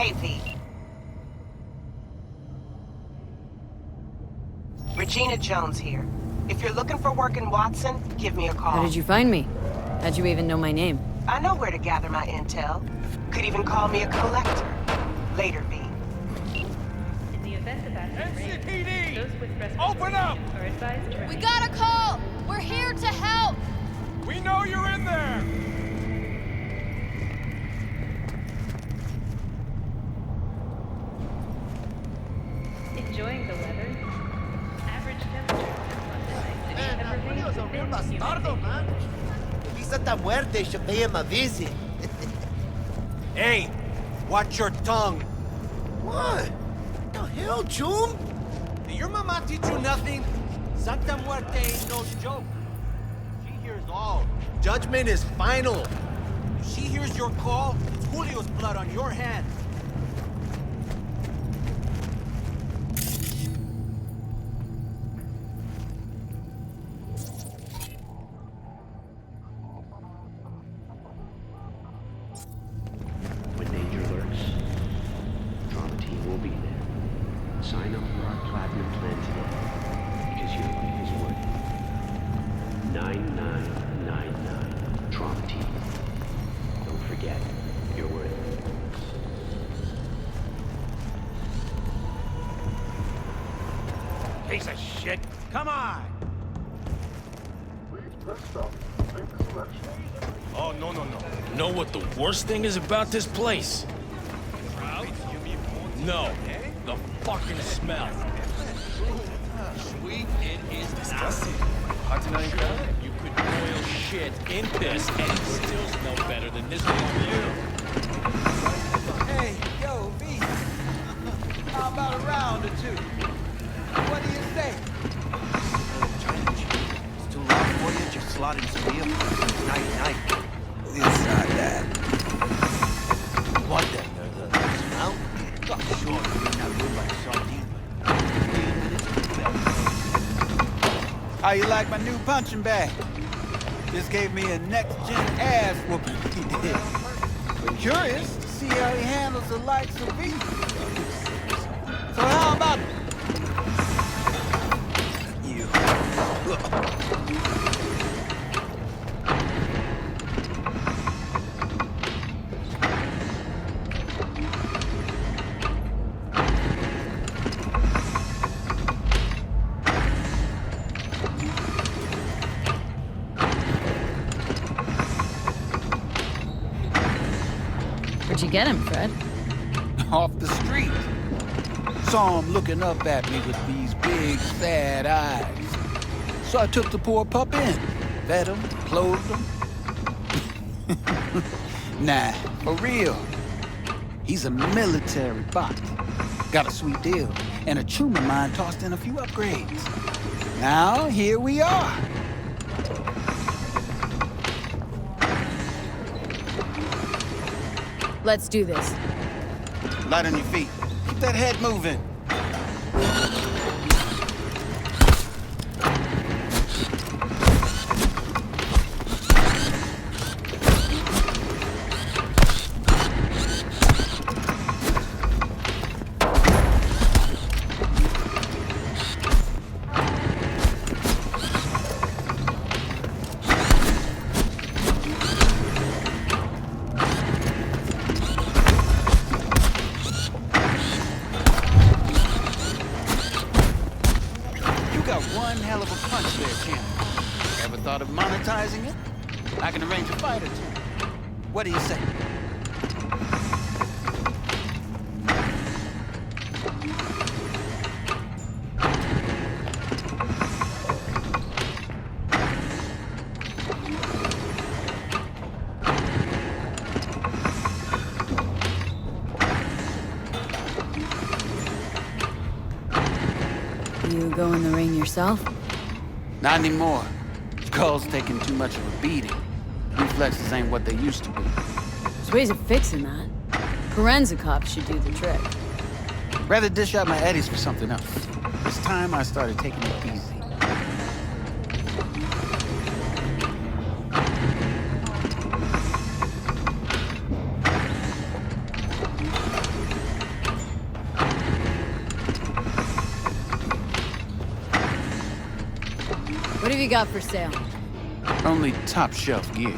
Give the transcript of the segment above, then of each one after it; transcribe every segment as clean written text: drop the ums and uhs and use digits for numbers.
Hey, V. Regina Jones here. If you're looking for work in Watson, give me a call. How did you find me? How'd you even know my name? I know where to gather my intel. Could even call me a collector. Later, V. In the event of active rain, NCPD! those with respiratory Open up! issues are advised to We got a call! We're here to help! We know you're in there! enjoying the weather. Average temperatures in London have remained within humidity. He's Santa Muerte should pay him a visit. Hey, watch your tongue. What? The hell, June? Did your mama teach you nothing? Santa Muerte ain't no joke. She hears all. Judgment is final. If she hears your call, it's Julio's blood on your hands. When danger lurks, Drama Team will be there. Sign up for our Platinum plan today, because your life is worth it. 9999 Drama Team. Don't forget, you're worth it. Piece of shit. Come on! Oh, no. Know what the worst thing is about this place? No, the fucking smell. Sweet, it is disgusting. Hard to not incredible. You could boil shit in this and it still smell better than this one for you. Hey, yo, V. How about a round or two? What do you say? It's too loud for you, just slotting steel. Night. Inside that. What the smell? Got sure you're in that room like sardine. 15 minutes. How you like my new punching bag? Just gave me a next-gen ass whooping, he did. But curious to see how he handles the likes of V. So how about you? Where'd you get him, Fred? Off the street. Saw him looking up at me with these big, sad eyes. So I took the poor pup in. Fed him, clothed him. Nah, for real. He's a military bot. Got a sweet deal. And a chum of mine tossed in a few upgrades. Now, here we are. Let's do this. Light on your feet. Keep that head moving. One hell of a punch there, champ. Ever thought of monetizing it? I can arrange a fight or two. What do you say? You go in the ring yourself? Not anymore. Skull's taking too much of a beating. Reflexes ain't what they used to be. There's ways of fixing that. Forensic cops should do the trick. Rather dish out my eddies for something else. It's time I started taking it easy. you got for sale? Only top shelf gear.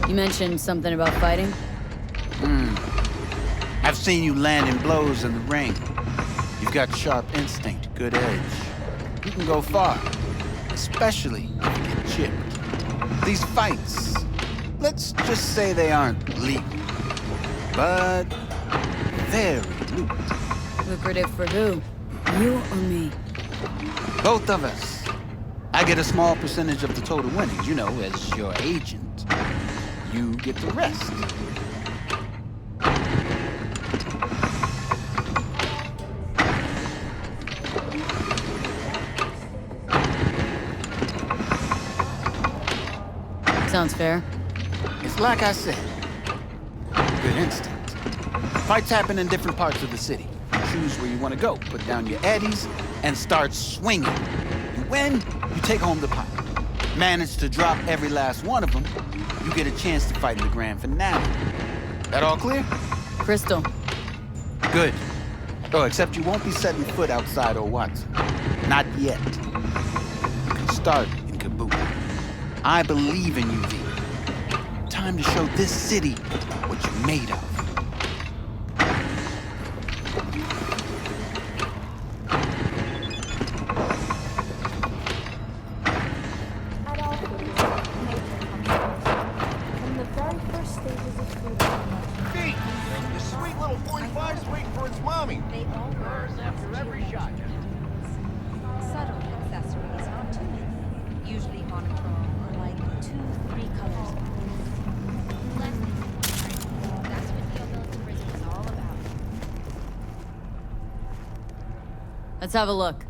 You mentioned something about fighting? I've seen you landing blows in the ring. You've got sharp instinct, good edge. You can go far, especially if you get chipped. These fights, let's just say they aren't legal, but very lucrative. Lucrative for who? You or me? Both of us. I get a small percentage of the total winnings, you know, as your agent. You get the rest. Sounds fair. It's like I said, good instinct. Fights happen in different parts of the city. You choose where you want to go, put down your eddies, and start swinging. You win, you take home the pot. Manage to drop every last one of them, you get a chance to fight in the grand finale. That all clear? Crystal. Good. Oh, except you won't be setting foot outside old Watson. Not yet. You can start in Kabuki. I believe in you, V. Time to show this city what you're made of. From the very first stages of freedom. Pete, the sweet little 45's waiting for its mommy. They all wear After every shot. subtle accessories, not too many. Usually monochrome or like 2-3 colors. That's what Neobil's prison is all about. Let's have a look.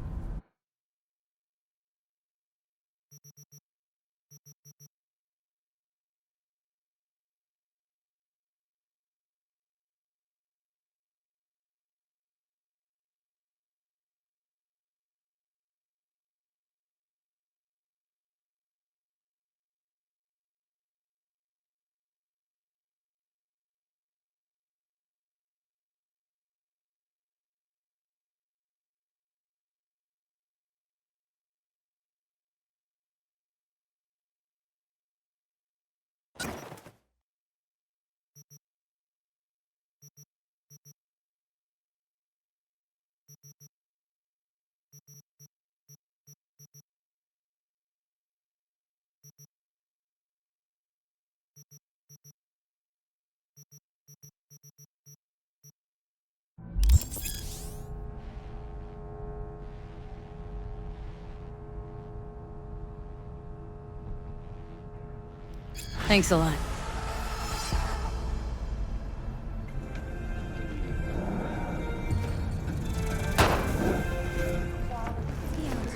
Thanks a lot.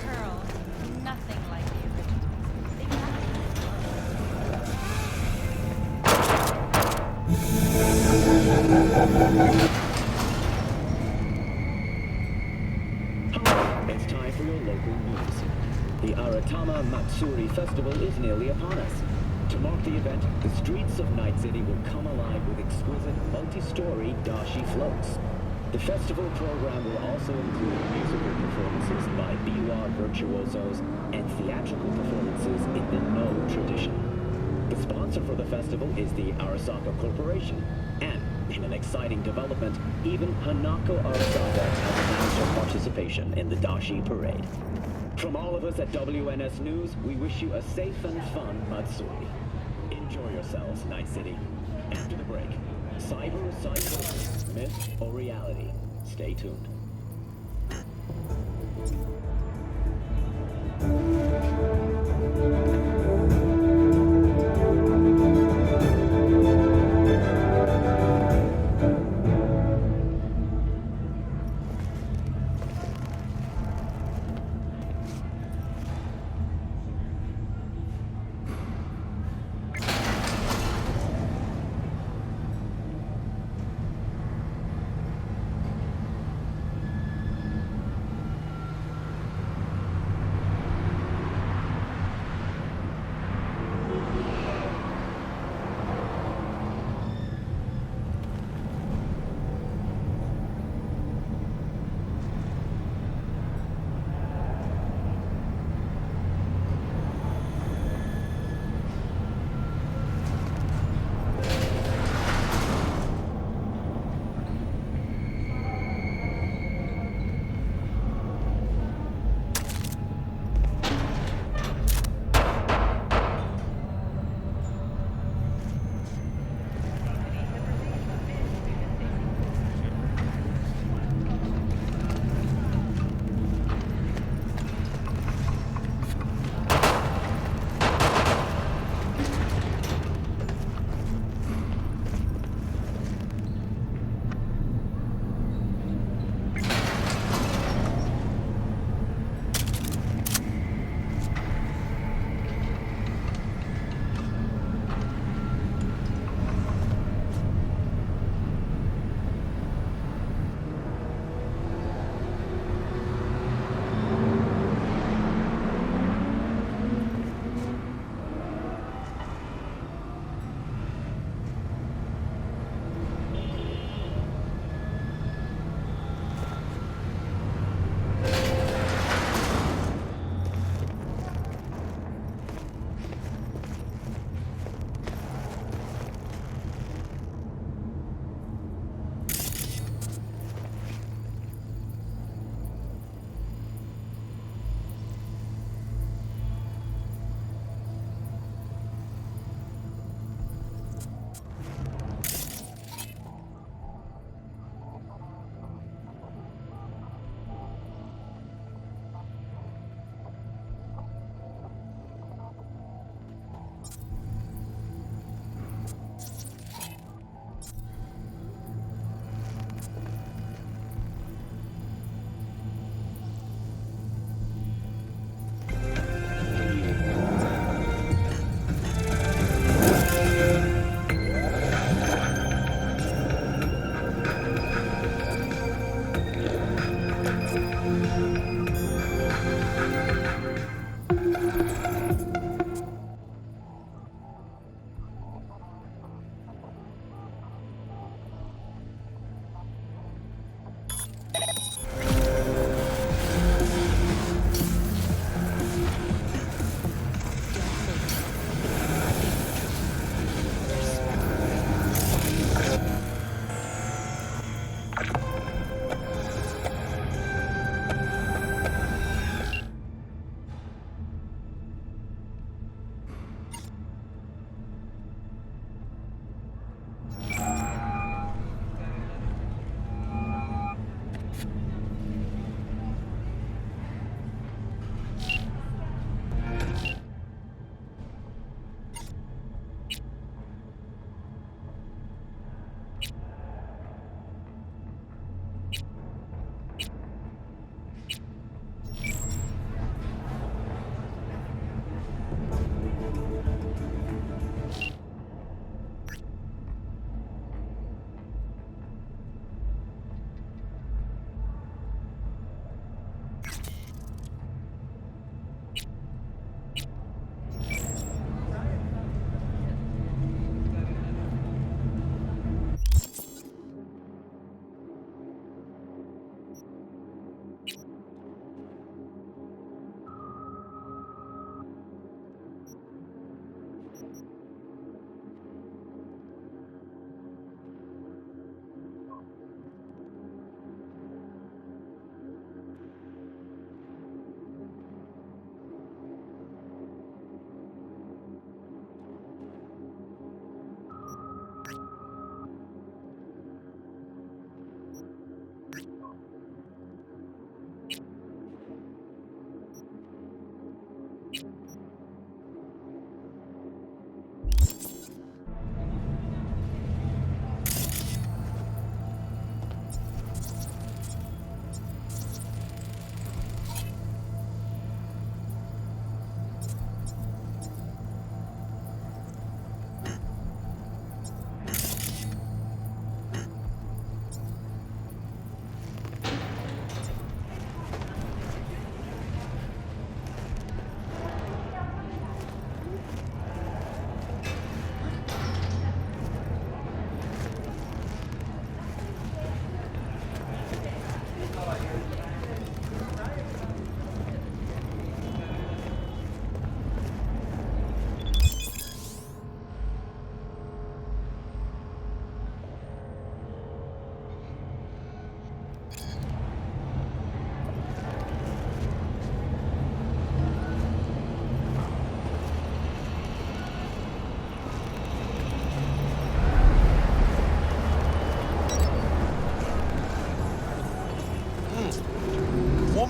Pearl, nothing like the original. It's time for your local news. The Aratama Matsuri Festival is nearly upon us. To mark the event, the streets of Night City will come alive with exquisite, multi-story dashi floats. The festival program will also include musical performances by biwa virtuosos and theatrical performances in the No tradition. The sponsor for the festival is the Arasaka Corporation, and in an exciting development, even Hanako Arasaka has announced her participation in the Dashi Parade. From all of us at WNS News, we wish you a safe and fun Matsuri. Enjoy. Enjoy yourselves, Night City. After the break, cyber or psychosis, myth or reality? Stay tuned.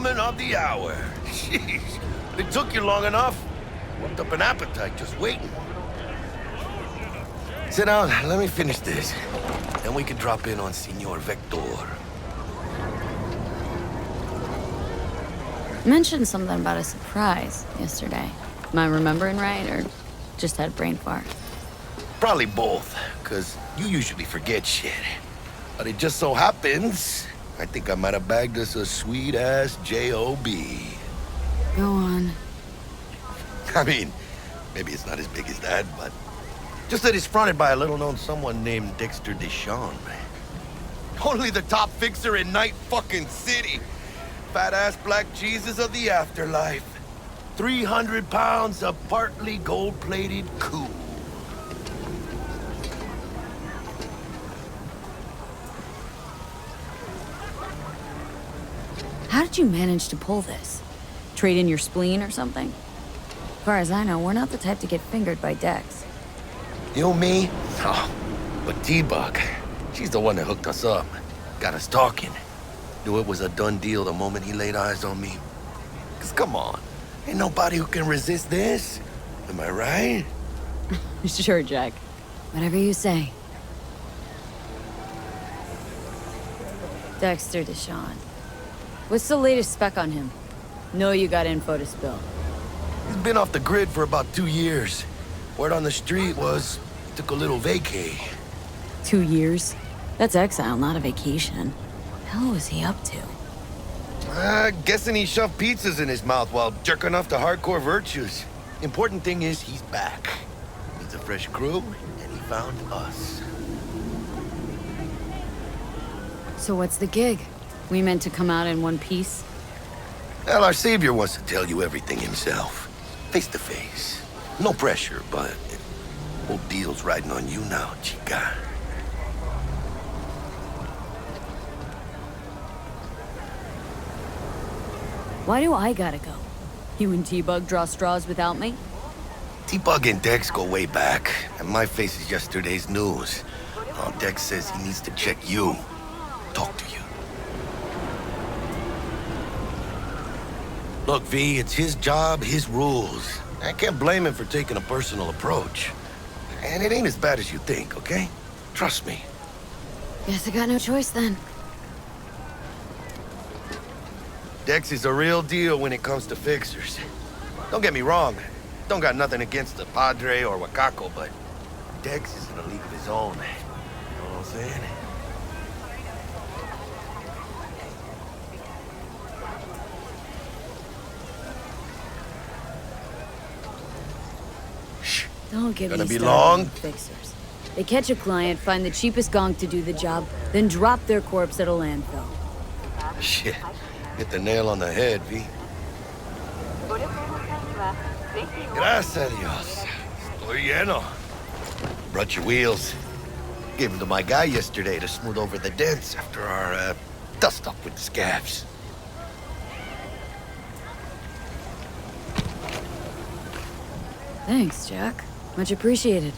woman of the hour. Jeez, it took you long enough. Worked up an appetite just waiting. Sit down, let me finish this. Then we can drop in on Senor Vector. Mentioned something about a surprise yesterday. Am I remembering right, or just had a brain fart? Probably both, because you usually forget shit. But it just so happens, I think I might have bagged us a sweet-ass J.O.B. Go on. I mean, maybe it's not as big as that, but just that it's fronted by a little-known someone named Dexter Deshawn. Only the top fixer in Night fucking City. Fat-ass black Jesus of the afterlife. 300 pounds of partly gold-plated cool. How did you manage to pull this? Trade in your spleen or something? As far as I know, we're not the type to get fingered by Dex. You, me? Oh, but T-Bug, she's the one that hooked us up. Got us talking. Knew it was a done deal the moment he laid eyes on me. 'Cause come on, ain't nobody who can resist this. Am I right? Sure, Jack. Whatever you say. Dexter Deshawn. What's the latest spec on him? Know you got info to spill. He's been off the grid for about 2 years. Word on the street was he took a little vacay. 2 years? That's exile, not a vacation. Hell was he up to? Guessing he shoved pizzas in his mouth while jerking off to hardcore virtues. Important thing is he's back. Needs a fresh crew, and he found us. So what's the gig? We meant to come out in one piece? Well, our savior wants to tell you everything himself. Face to face. No pressure, but whole deal's riding on you now, chica. Why do I gotta go? You and T-Bug draw straws without me? T-Bug and Dex go way back, and my face is yesterday's news. Oh, Dex says he needs to check you. Talk to you. Look, V, it's his job, his rules. I can't blame him for taking a personal approach. And it ain't as bad as you think, okay? Trust me. Guess I got no choice then. Dex is a real deal when it comes to fixers. Don't get me wrong. Don't got nothing against the Padre or Wakako, but Dex is in a league of his own. You know what I'm saying? Don't get Gonna me be started long? on fixers. They catch a client, find the cheapest gong to do the job, then drop their corpse at a landfill. Shit. Hit the nail on the head, V. Gracias a Dios. Estoy lleno. Brought your wheels. Gave them to my guy yesterday to smooth over the dents after our, dust-up with the scabs. Thanks, Jack. Much appreciated.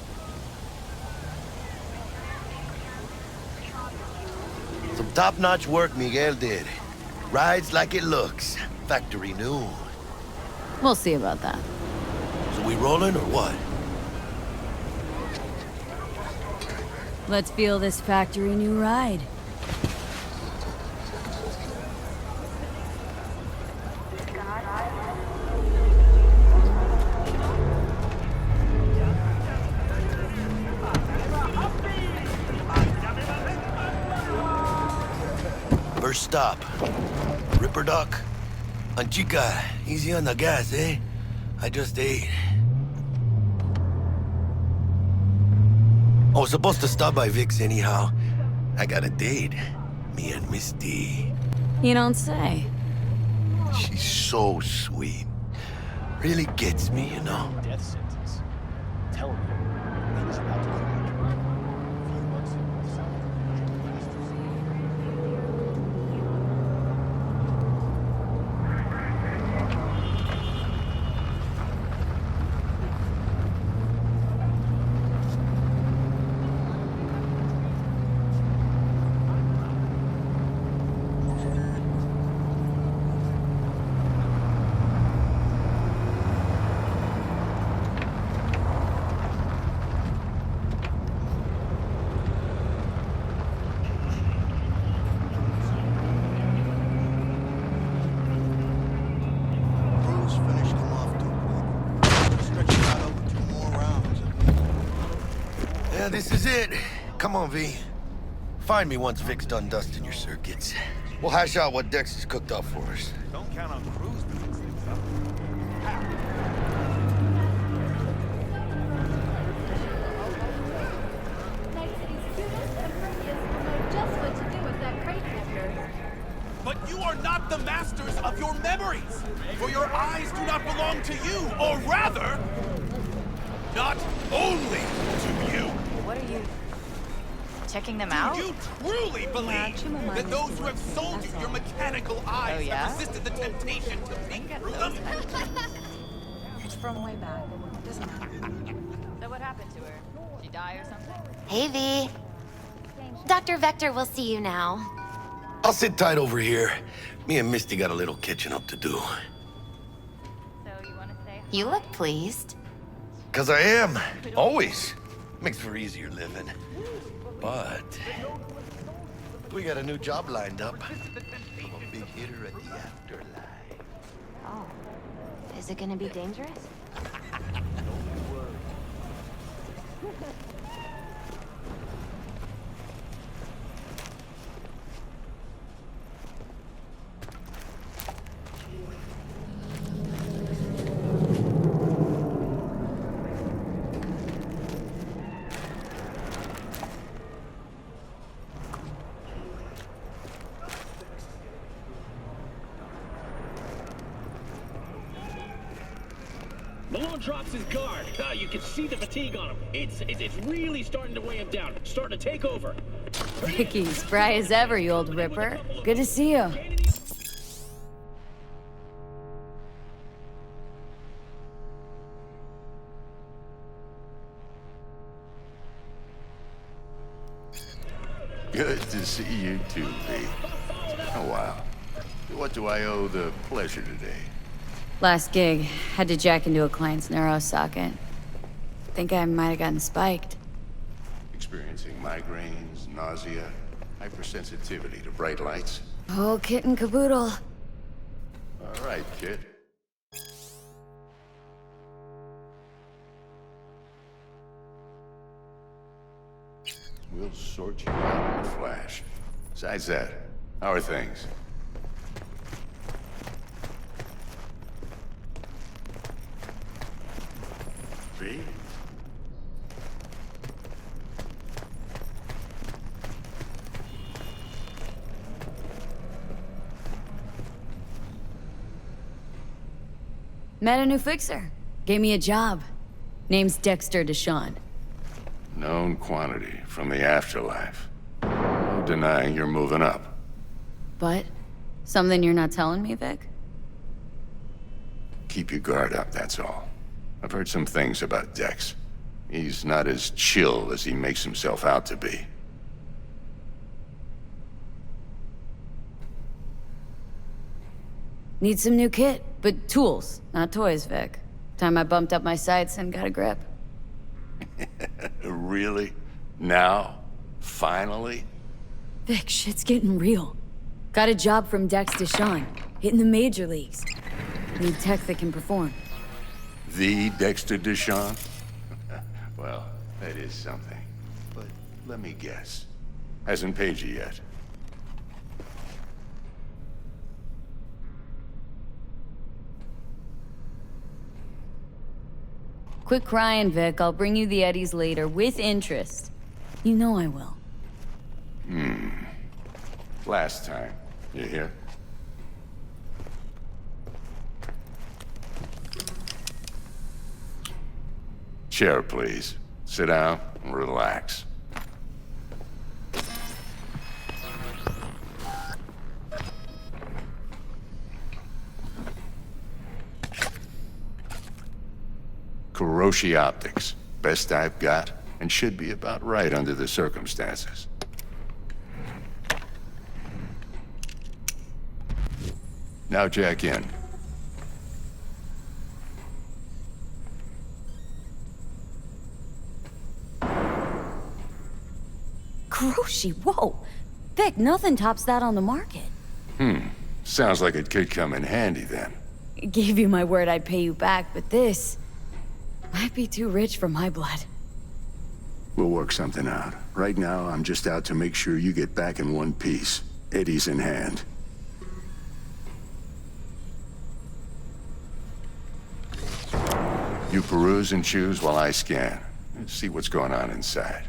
Some top-notch work Miguel did. Rides like it looks. Factory new. We'll see about that. So we rolling or what? Let's feel this factory new ride. First stop. Ripper Duck. And chica, easy on the gas, eh? I just ate. I was supposed to stop by Vic's anyhow. I got a date. Me and Misty. You don't say. She's so sweet. Really gets me, you know? Death sentence. Tell him he's about to come. A few months ago, this is it. Come on, V. Find me once Vic's done dusting your circuits. We'll hash out what Dex has cooked up for us. Don't count on Cruz to fix things up. Night City's cutest and prettiest will know just what to do with that crate lifter. But you are not the masters of your memories, for your eyes do not belong to you, or rather, not only to you. What are you... checking them Do out? you truly believe Chuma that minus those the who have works, sold you that's your all. mechanical eyes yeah? have resisted the temptation to peek through them? It's from way back. Doesn't matter. So what happened to her? She die or something? Hey, V. Dr. Vector will see you now. I'll sit tight over here. Me and Misty got a little catching up to do. So you want to say... You look pleased. 'Cause I am. Always. Makes for easier living. But... we got a new job lined up. I'm a big hitter at the afterlife. Oh. Is it gonna be dangerous? Malone drops his guard. You can see the fatigue on him. It's really starting to weigh him down. Starting to take over. Vicky, spry as ever, you old ripper. Good to see you. Good to see you too, V. Oh, wow. What do I owe the pleasure today? Last gig, had to jack into a client's neuro socket. Think I might have gotten spiked. Experiencing migraines, nausea, hypersensitivity to bright lights? Oh, kit and caboodle. All right, kid. We'll sort you out in a flash. Besides that, how are things? V? Met a new fixer. Gave me a job. Name's Dexter Deshawn. Known quantity from the afterlife. No denying you're moving up. But, something you're not telling me, Vic? Keep your guard up, that's all. I've heard some things about Dex. He's not as chill as he makes himself out to be. Need some new kit, but tools, not toys, Vic. Time I bumped up my sights and got a grip. Really? Now? Finally? Vic, shit's getting real. Got a job from Dex Deshawn, hitting the major leagues. Need tech that can perform. The Dexter Deshawn? Well, that is something. But let me guess. Hasn't paid you yet. Quit crying, Vic. I'll bring you the eddies later, with interest. You know I will. Last time. You hear? Chair, please. Sit down and relax. Kuroshi Optics. Best I've got, and should be about right under the circumstances. Now jack in. Kuroshi, whoa! Vic, nothing tops that on the market. Sounds like it could come in handy then. Gave you my word I'd pay you back, but this might be too rich for my blood. We'll work something out. Right now, I'm just out to make sure you get back in one piece. Eddie's in hand. You peruse and choose while I scan. See what's going on inside.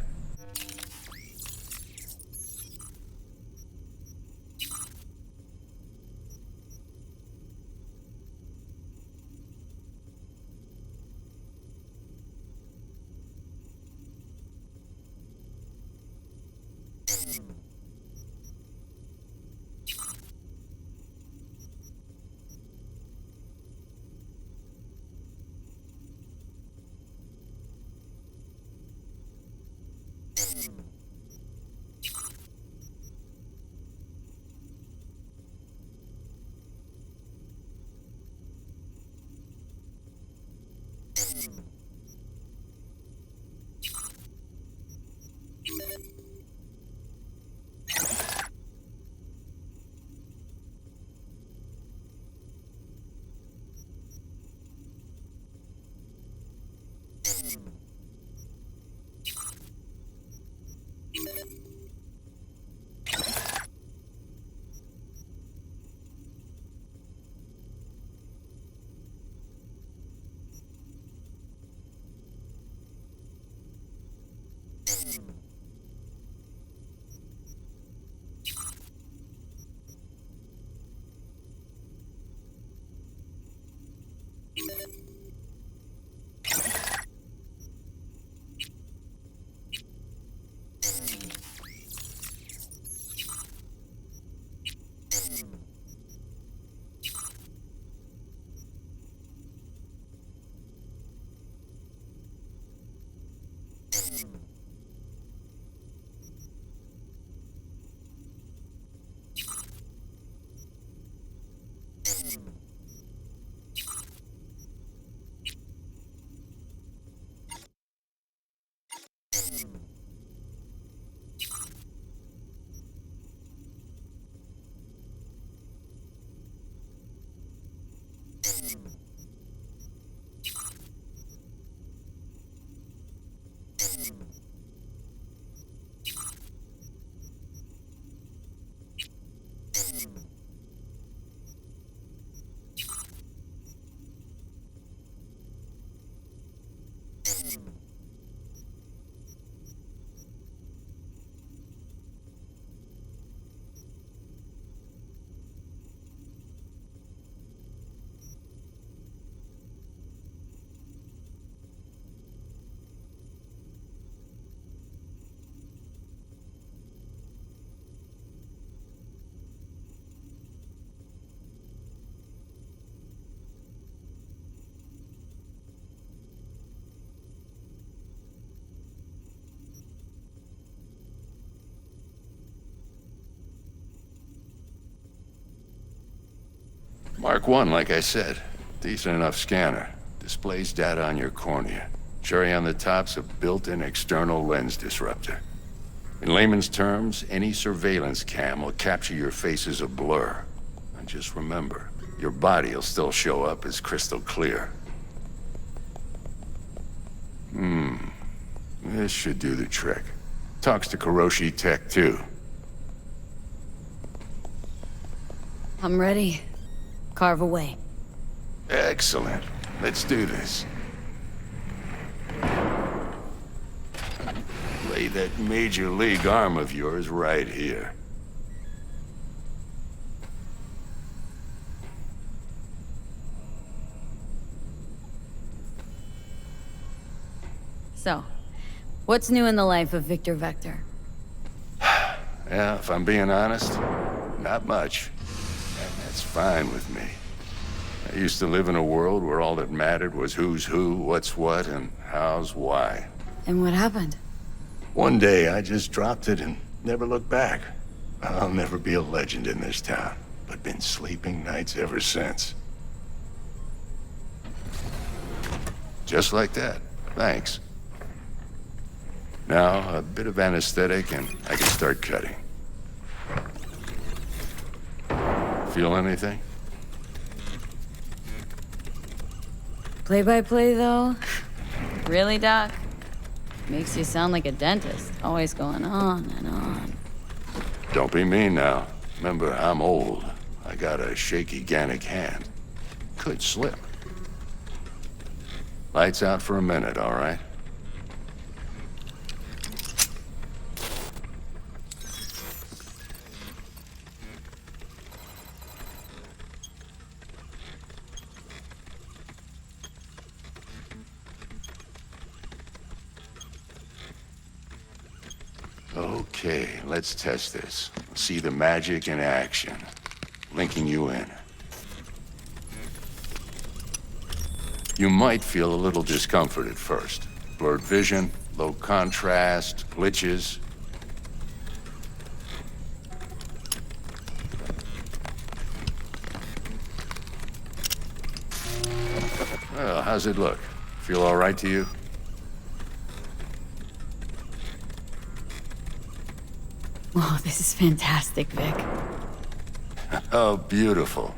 Mark 1, like I said. Decent enough scanner. Displays data on your cornea. Cherry on the top's a built-in external lens disruptor. In layman's terms, any surveillance cam will capture your face as a blur. And just remember, your body will still show up as crystal clear. This should do the trick. Talks to Kuroshi Tech, too. I'm ready. Carve away. Excellent. Let's do this. Lay that major league arm of yours right here. So, what's new in the life of Victor Vector? Yeah, if I'm being honest, not much. And that's fine with me. I used to live in a world where all that mattered was who's who, what's what, and how's why. And what happened? One day, I just dropped it and never looked back. I'll never be a legend in this town, but been sleeping nights ever since. Just like that. Thanks. Now, a bit of anesthetic and I can start cutting. Feel anything? Play-by-play, though? Really, Doc? Makes you sound like a dentist, always going on and on. Don't be mean now. Remember, I'm old. I got a shaky Gannic hand. Could slip. Lights out for a minute, all right? Okay, let's test this. See the magic in action. Linking you in. You might feel a little discomfort at first. Blurred vision, low contrast, glitches. Well, how's it look? Feel all right to you? Oh, this is fantastic, Vic. Oh, beautiful.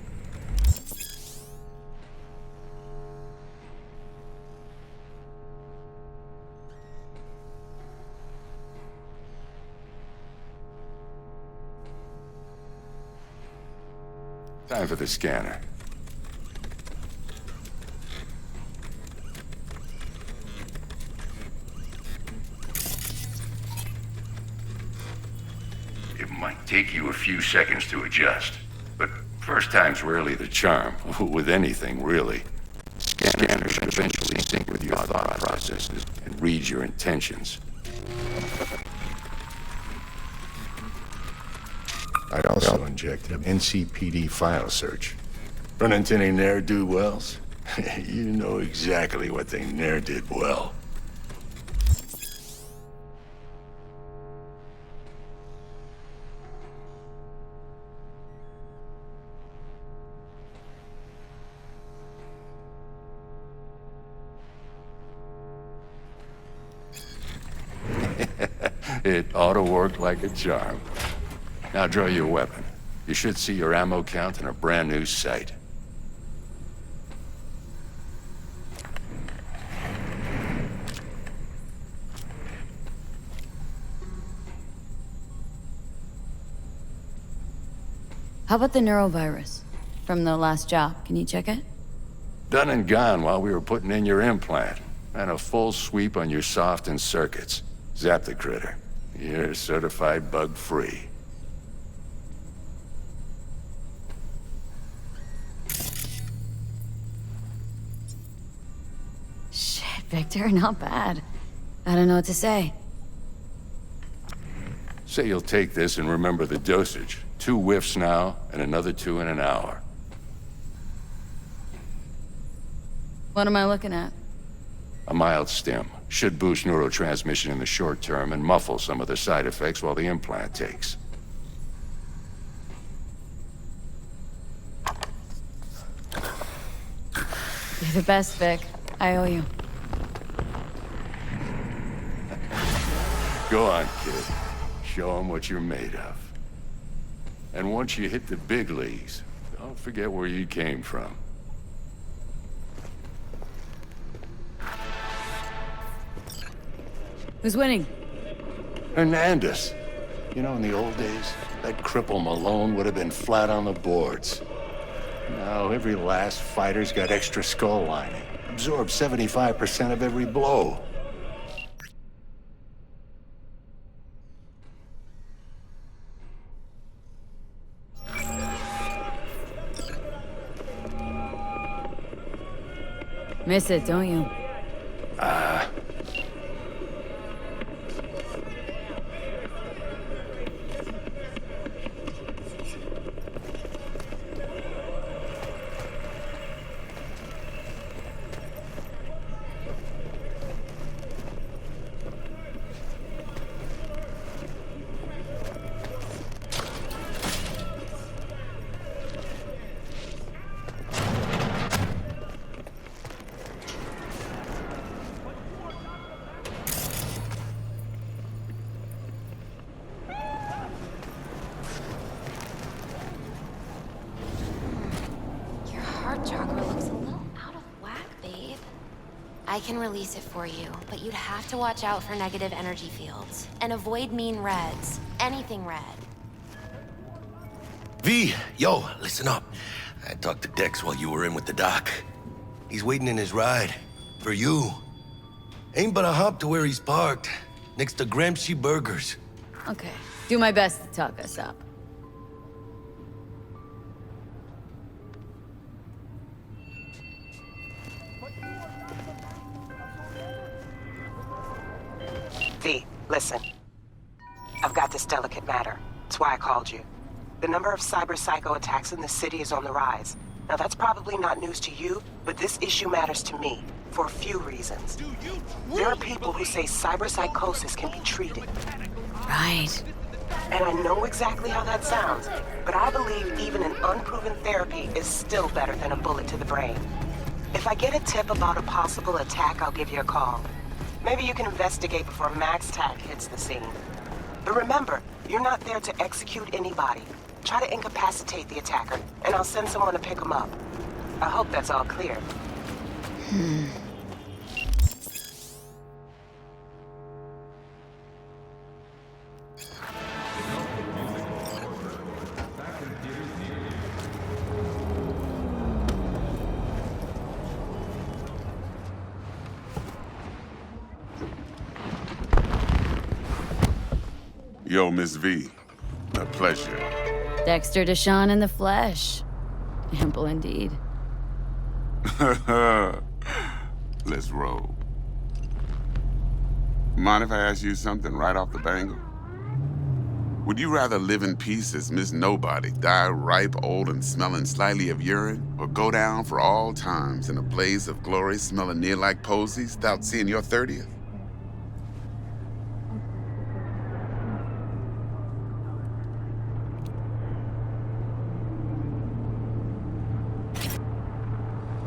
Time for the scanner. It might take you a few seconds to adjust, but first time's rarely the charm, with anything, really. Scanners should eventually sync with your thought processes and read your intentions. I also injected NCPD file search. Run into any ne'er-do-wells? You know exactly what they ne'er did well. It ought to work like a charm. Now draw your weapon. You should see your ammo count in a brand new sight. How about the neurovirus from the last job? Can you check it? Done and gone while we were putting in your implant. And a full sweep on your soft and circuits. Zap the critter. You're certified bug-free. Shit, Victor, not bad. I don't know what to say. Say you'll take this and remember the dosage. 2 whiffs now, and another 2 in an hour. What am I looking at? A mild stim. Should boost neurotransmission in the short term and muffle some of the side effects while the implant takes. You're the best, Vic. I owe you. Go on, kid. Show them what you're made of. And once you hit the big leagues, don't forget where you came from. Who's winning? Hernandez. You know, in the old days, that cripple Malone would have been flat on the boards. Now, every last fighter's got extra skull lining. Absorbs 75% of every blow. Miss it, don't you? I can release it for you, but you'd have to watch out for negative energy fields. And avoid mean reds. Anything red. V, yo, listen up. I talked to Dex while you were in with the doc. He's waiting in his ride. For you. Ain't but a hop to where he's parked. Next to Gramsci Burgers. Okay. Do my best to talk us up. V, listen. I've got this delicate matter. That's why I called you. The number of cyber-psycho attacks in the city is on the rise. Now that's probably not news to you, but this issue matters to me, for a few reasons. There are people who say cyberpsychosis can be treated. Right. And I know exactly how that sounds, but I believe even an unproven therapy is still better than a bullet to the brain. If I get a tip about a possible attack, I'll give you a call. Maybe you can investigate before Max Tack hits the scene. But remember, you're not there to execute anybody. Try to incapacitate the attacker, and I'll send someone to pick him up. I hope that's all clear. Yo, Miss V. A pleasure. Dexter Deshawn in the flesh. Ample indeed. Let's roll. Mind if I ask you something right off the bangle? Would you rather live in peace as Miss Nobody, die ripe, old, and smelling slightly of urine, or go down for all times in a blaze of glory smelling near like posies without seeing your 30th?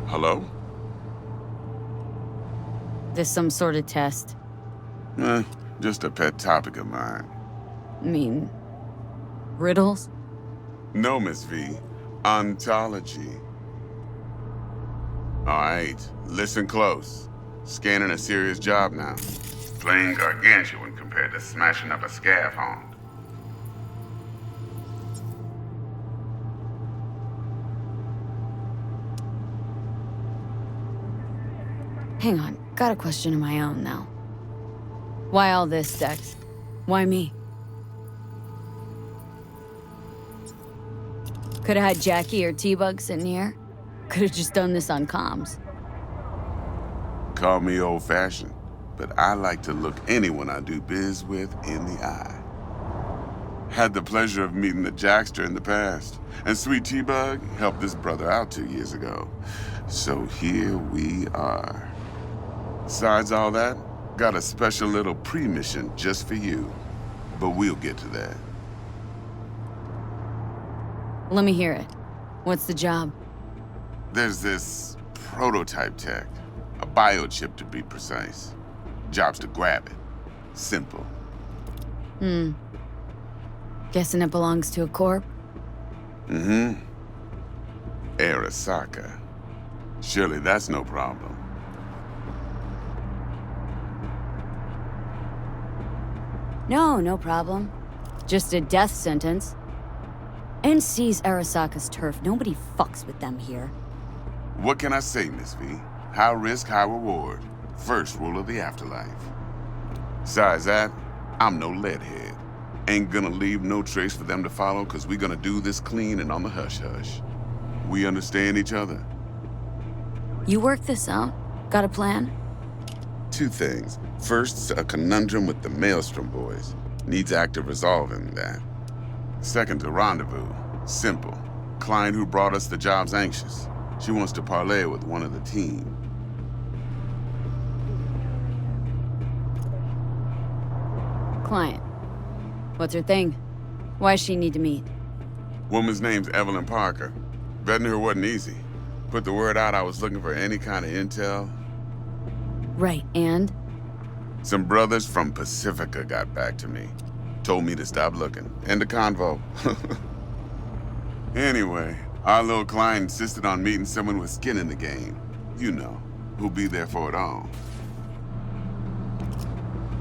Hello? This some sort of test? Just a pet topic of mine. I mean, riddles? No, Miss V. Ontology. All right, listen close. Scanning a serious job now. Playing gargantuan compared to smashing up a scaffold. Hang on, got a question of my own now. Why all this, Dex? Why me? Could've had Jackie or T-Bug sitting here. Could've just done this on comms. Call me old-fashioned, but I like to look anyone I do biz with in the eye. Had the pleasure of meeting the Jackster in the past, and Sweet T-Bug helped this brother out 2 years ago. So here we are. Besides all that, got a special little pre-mission just for you. But we'll get to that. Let me hear it. What's the job? There's this prototype tech. A biochip to be precise. Job's to grab it. Simple. Guessing it belongs to a corp? Mm-hmm. Arasaka. Surely that's no problem. No problem. Just a death sentence. NC's Arasaka's turf. Nobody fucks with them here. What can I say, Miss V? High risk, high reward. First rule of the afterlife. Besides that, I'm no leadhead. Ain't gonna leave no trace for them to follow, cause we gonna do this clean and on the hush-hush. We understand each other? You work this out? Got a plan? 2 things. First, a conundrum with the Maelstrom boys. Needs active resolving that. Second, a rendezvous. Simple. Client who brought us the job's anxious. She wants to parlay with one of the team. Client. What's her thing? Why does she need to meet? Woman's name's Evelyn Parker. Vetting her wasn't easy. Put the word out I was looking for any kind of intel. Right, and? Some brothers from Pacifica got back to me. Told me to stop looking. End of convo. Anyway, our little client insisted on meeting someone with skin in the game. You know, who'll be there for it all.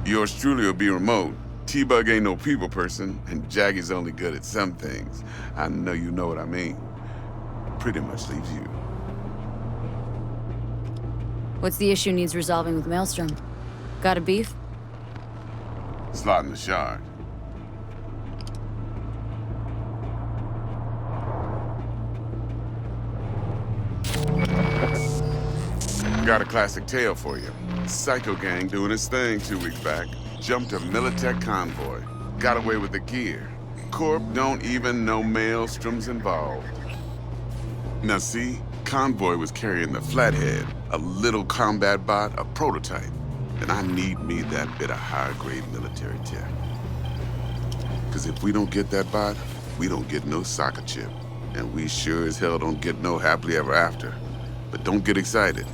Yours truly will be remote. T-Bug ain't no people person, and Jaggy's only good at some things. I know you know what I mean. Pretty much leaves you. What's the issue needs resolving with Maelstrom? Got a beef? Slotting the shard. Got a classic tale for you. Psycho gang doing his thing 2 weeks back. Jumped a Militech convoy. Got away with the gear. Corp don't even know Maelstrom's involved. Now see, convoy was carrying the Flathead, a little combat bot, a prototype. And I need me that bit of high-grade military tech. Because if we don't get that bot, we don't get no soccer chip. And we sure as hell don't get no happily ever after. But don't get excited.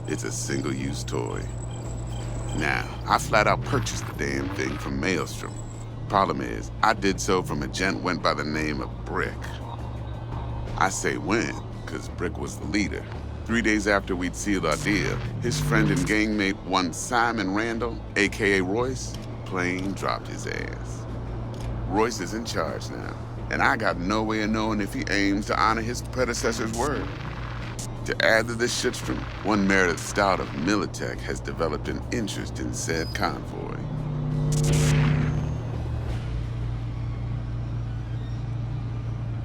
It's a single-use toy. Now, I flat out purchased the damn thing from Maelstrom. Problem is, I did so from a gent went by the name of Brick. I say when, because Brick was the leader. 3 days after we'd sealed our deal, his friend and gangmate, one Simon Randall, aka Royce, plain dropped his ass. Royce is in charge now, and I got no way of knowing if he aims to honor his predecessor's word. To add to this shitstorm, one Meredith Stout of Militech has developed an interest in said convoy.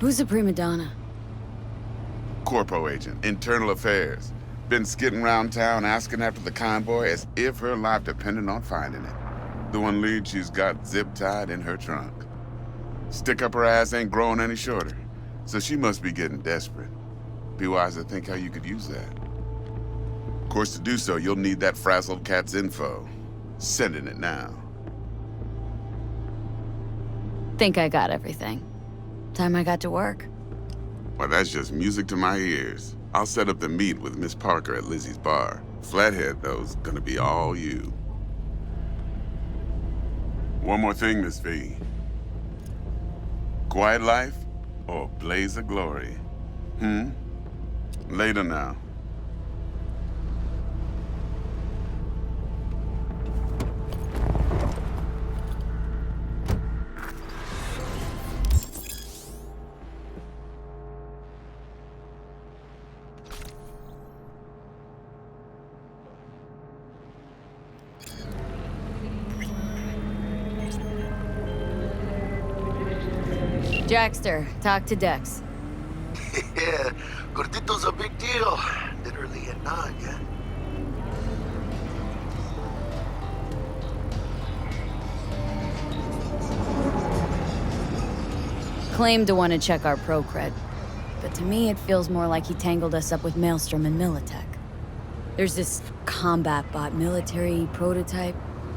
Who's the prima donna? Corpo agent, internal affairs. Been skidding around town asking after the convoy as if her life depended on finding it. The one lead she's got zip-tied in her trunk. Stick up her ass ain't growing any shorter, so she must be getting desperate. Be wise to think how you could use that. Of course, to do so, you'll need that frazzled cat's info. Sending it now. Think I got everything. Time I got to work. Well, that's just music to my ears. I'll set up the meet with Miss Parker at Lizzie's bar. Flathead, though's gonna be all you. One more thing, Miss V. Quiet life or blaze of glory? Later now. Jackster, talk to Dex. Yeah, Gordito's a big deal. Literally a nod, yeah? Claimed to want to check our pro cred, but to me it feels more like he tangled us up with Maelstrom and Militech. There's this combat bot military prototype.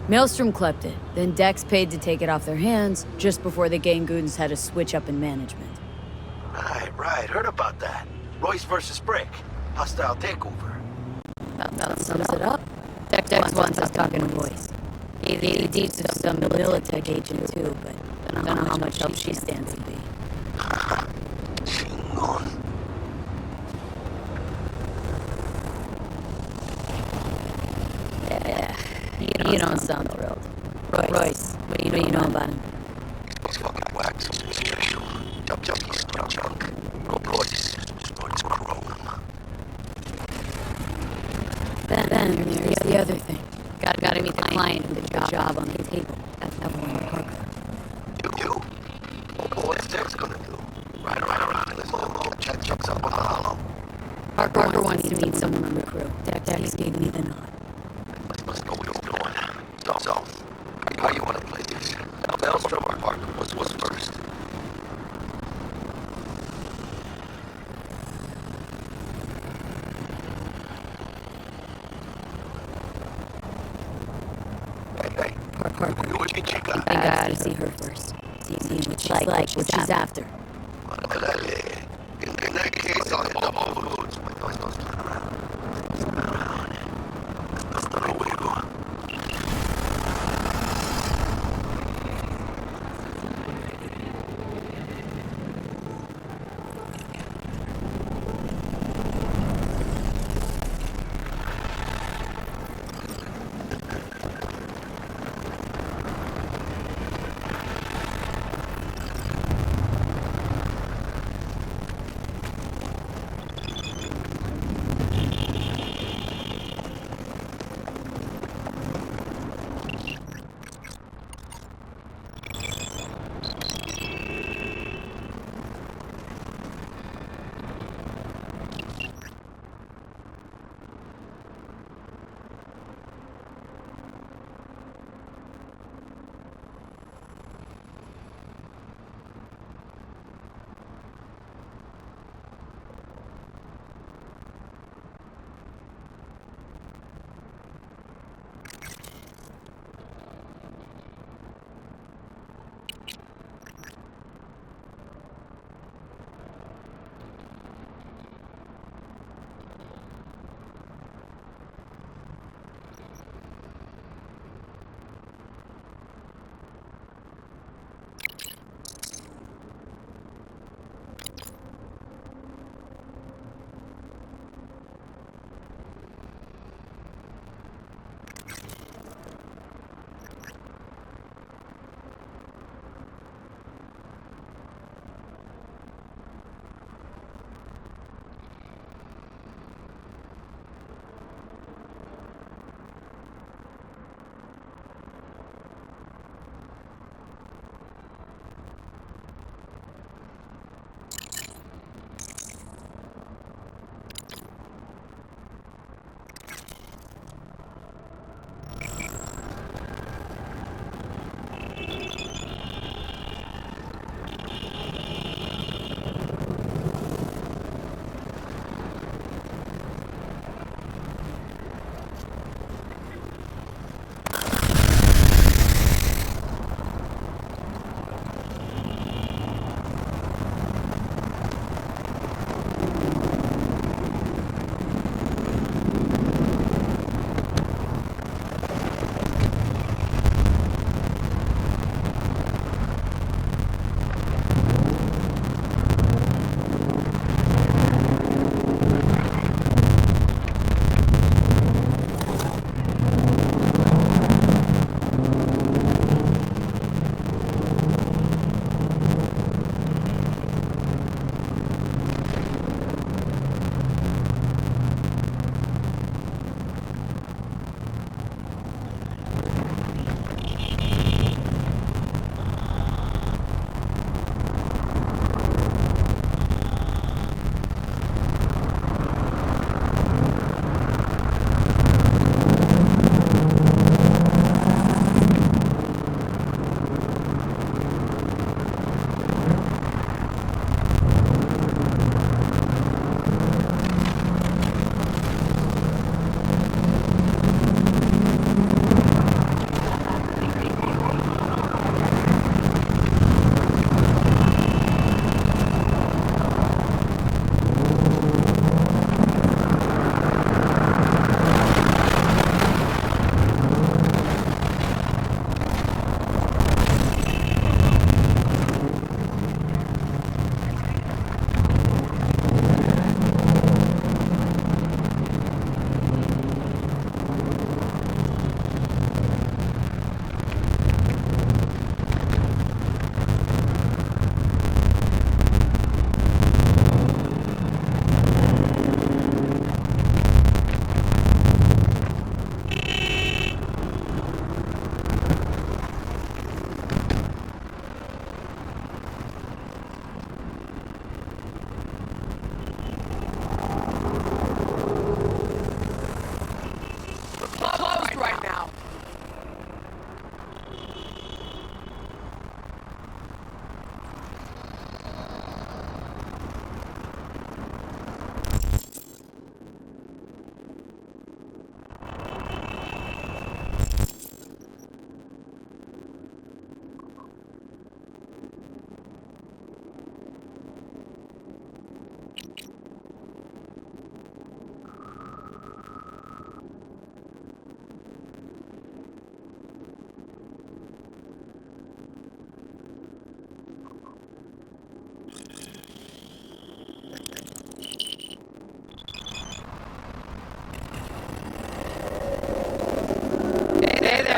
Maelstrom clept it, then Dex paid to take it off their hands just before the Gangoons had a switch up in management. Right, heard about that. Royce versus Brick. Hostile takeover. That sums it up. Dex wants us talking to Royce. He deeds with some Militech agent too, but I don't know how much help she stands to be. Yeah, you don't sound thrilled. Royce, what do you know about him? He's fucking whack, something special. Junkies, junk. Royce, snorts chrome. Then there's the other thing. Gotta meet the client who did a job on the table. That's Evelyn Parker. You? What's Dex gonna do? Ride around in his limo, chat checks up on the hollow. Parker wants to meet someone on the crew. Dex gave me the nod. Must know what he's doing. So, how you wanna play this? Now, Maelstrom or Parker was first. Hey, Parker. Oye, chica. I gotta see her first. See what she's like, what she's after. In that case, I'll hit the whole roads. Don't spin around. That's the right way to go.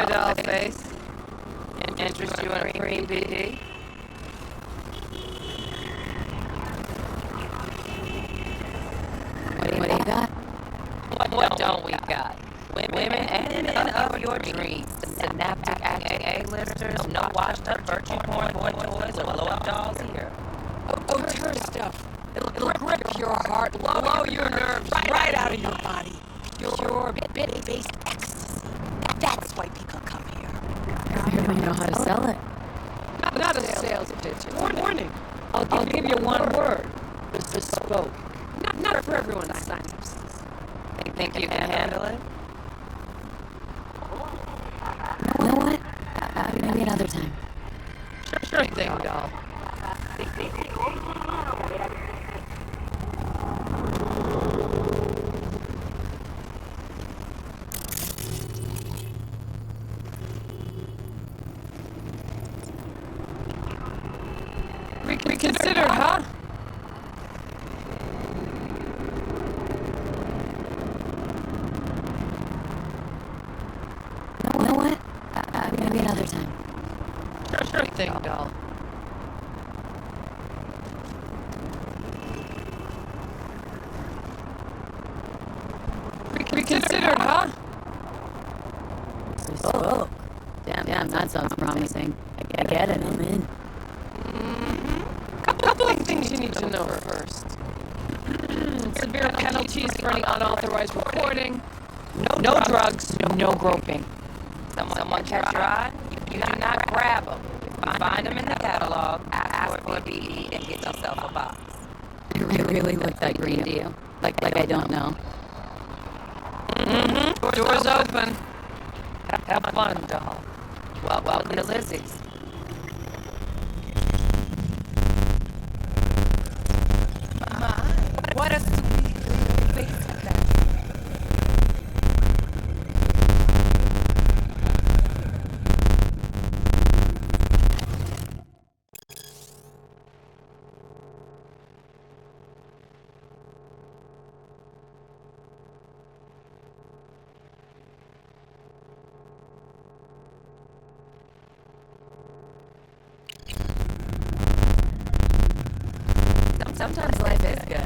there, dollface. Interest you in a free BD? What do you got? What don't we got? Women and men of your dreams. Synaptic acting A-listers, no washed up virtue porn boy toys, or blow up dolls here. Oh, her stuff. It'll grip your heart, blow your nerves right out of your body. Pure bit-based ecstasy. That's why people come here. We know how to sell it. Not a sales pitch. Warning. I'll give you one word. It's bespoke. Not for everyone's synapses. Think you can handle it? You know what? Maybe another time. Sure thing, doll. Reconsider, huh? You know what? Maybe another time. Sure thing, doll. Reconsider, huh? Bespoke. Damn, that sounds promising. I get it, I'm in. Couple of things you need to know first. Severe penalties for any unauthorized recording. No drugs, no groping. Someone catch your eye? You do not grab them. Find them in the catalog, ask for a BD, and get yourself a box. You really look that green to you. Like I don't know. Doors open. Have fun, doll. Welcome to Lizzie's. What a sweet face that. Sometimes life is good.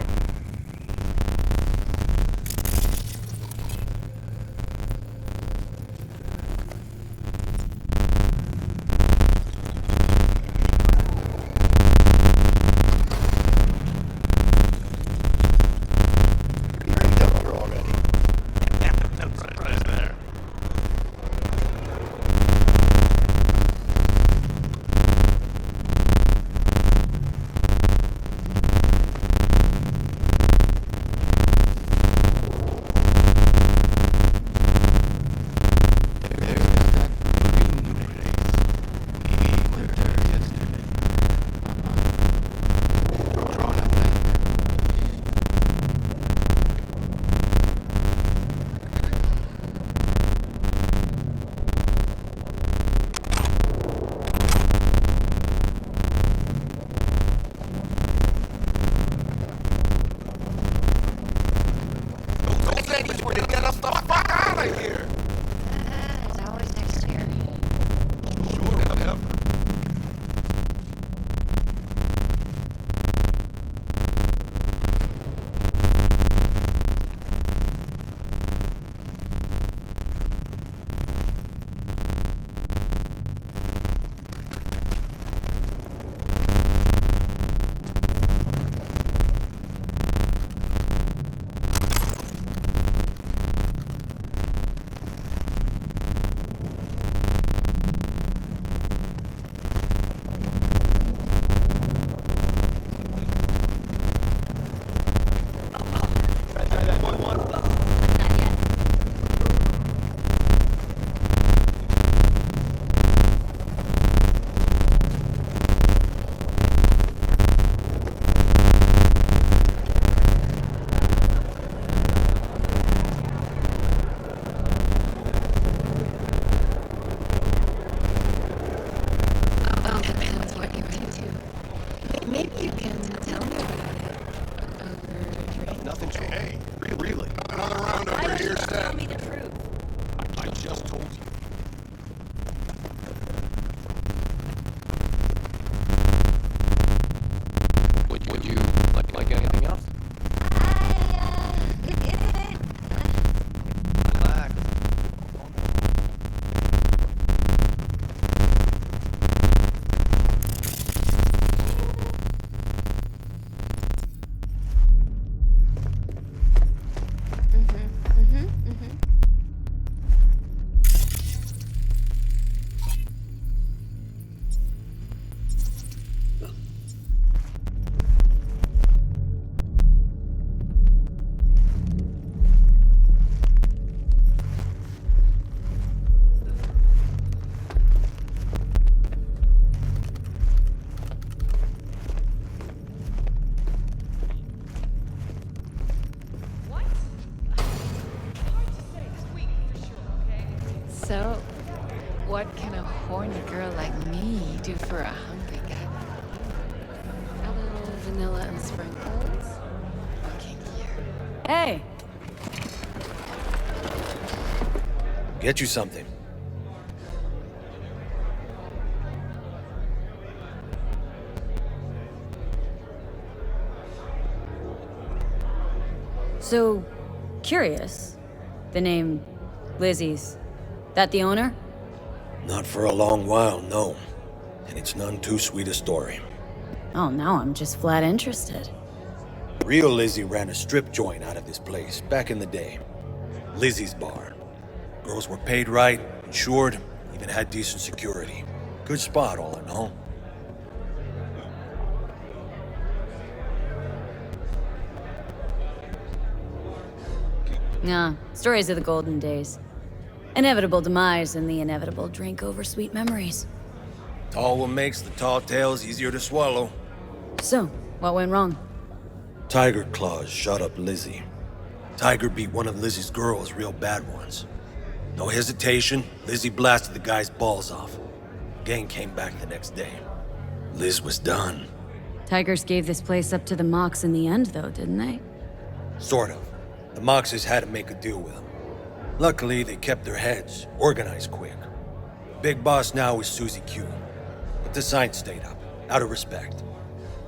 horny girl like me do for a hungry guy? A little vanilla and sprinkles? Or kinkier? Hey! Get you something. So, curious. The name Lizzie's. That the owner? Not for a long while, no. And it's none too sweet a story. Oh, now I'm just flat interested. Real Lizzie ran a strip joint out of this place back in the day. Lizzie's Bar. Girls were paid right, insured, even had decent security. Good spot, all in all. Nah, stories of the golden days. Inevitable demise and the inevitable drink over sweet memories. All what makes the tall tales easier to swallow. So, what went wrong? Tiger Claws shot up Lizzie. Tiger beat one of Lizzie's girls real bad once. No hesitation, Lizzie blasted the guy's balls off. Gang came back the next day. Liz was done. Tigers gave this place up to the Mox in the end, though, didn't they? Sort of. The Moxes had to make a deal with them. Luckily, they kept their heads, organized quick. Big boss now is Susie Q. But the sign stayed up, out of respect.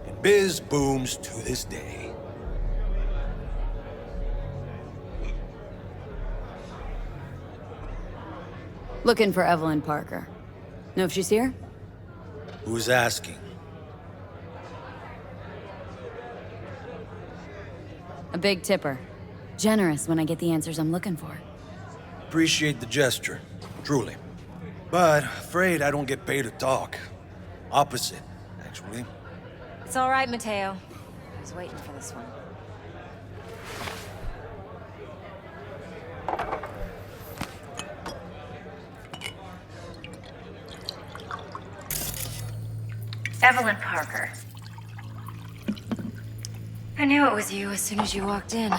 And biz booms to this day. Looking for Evelyn Parker. Know if she's here? Who's asking? A big tipper. Generous when I get the answers I'm looking for. Appreciate the gesture, truly. But afraid I don't get paid to talk. Opposite, actually. It's all right, Mateo. I was waiting for this one. Evelyn Parker. I knew it was you as soon as you walked in.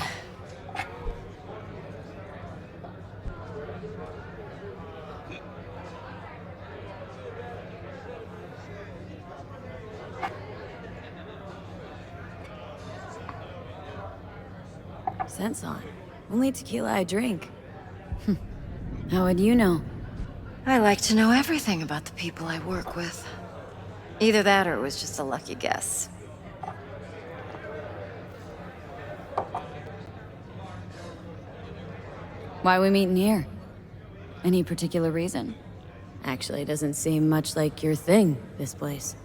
Scent's on. Only tequila I drink. How would you know? I like to know everything about the people I work with. Either that or it was just a lucky guess. Why we meeting here? Any particular reason? Actually, it doesn't seem much like your thing, this place.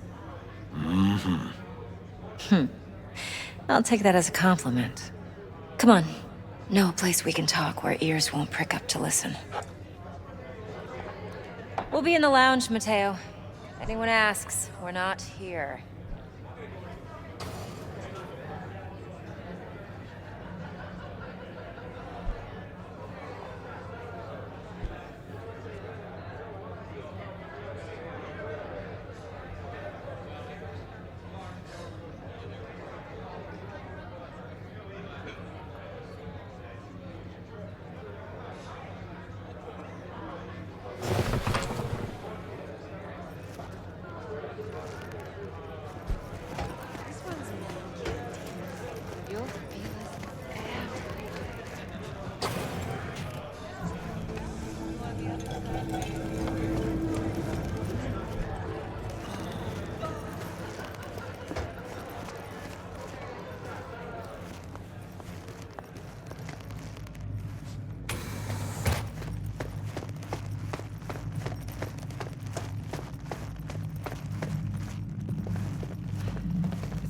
I'll take that as a compliment. Come on. Know a place we can talk where ears won't prick up to listen. We'll be in the lounge, Mateo. If anyone asks, we're not here.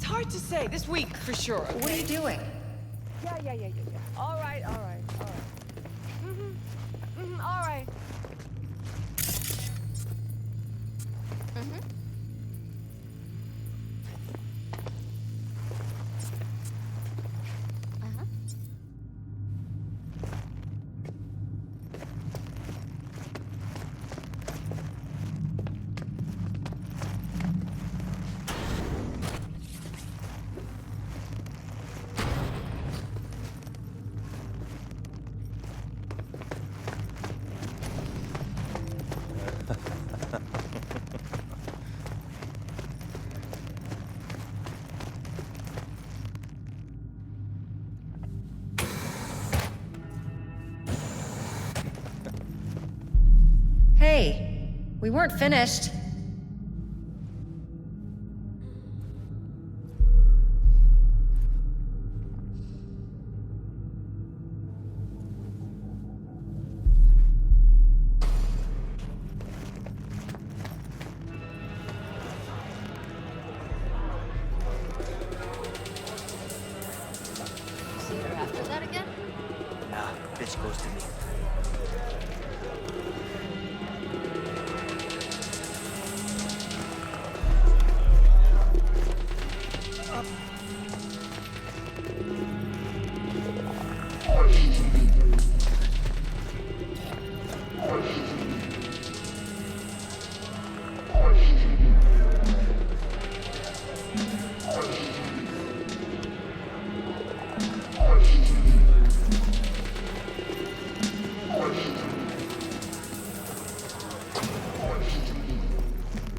Hard to say. This week, for sure. Okay? What are you doing? Yeah. All right. All right. We weren't finished. See her after that again? Nah, bitch goes to me.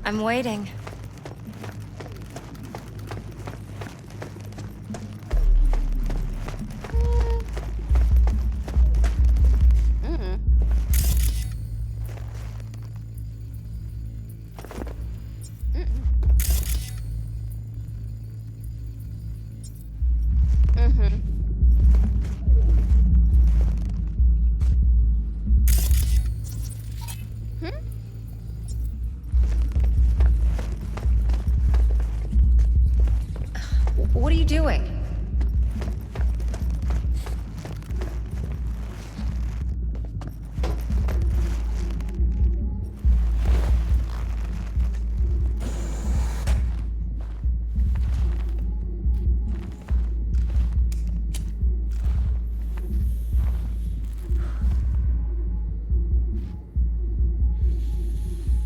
I'm waiting. What are you doing?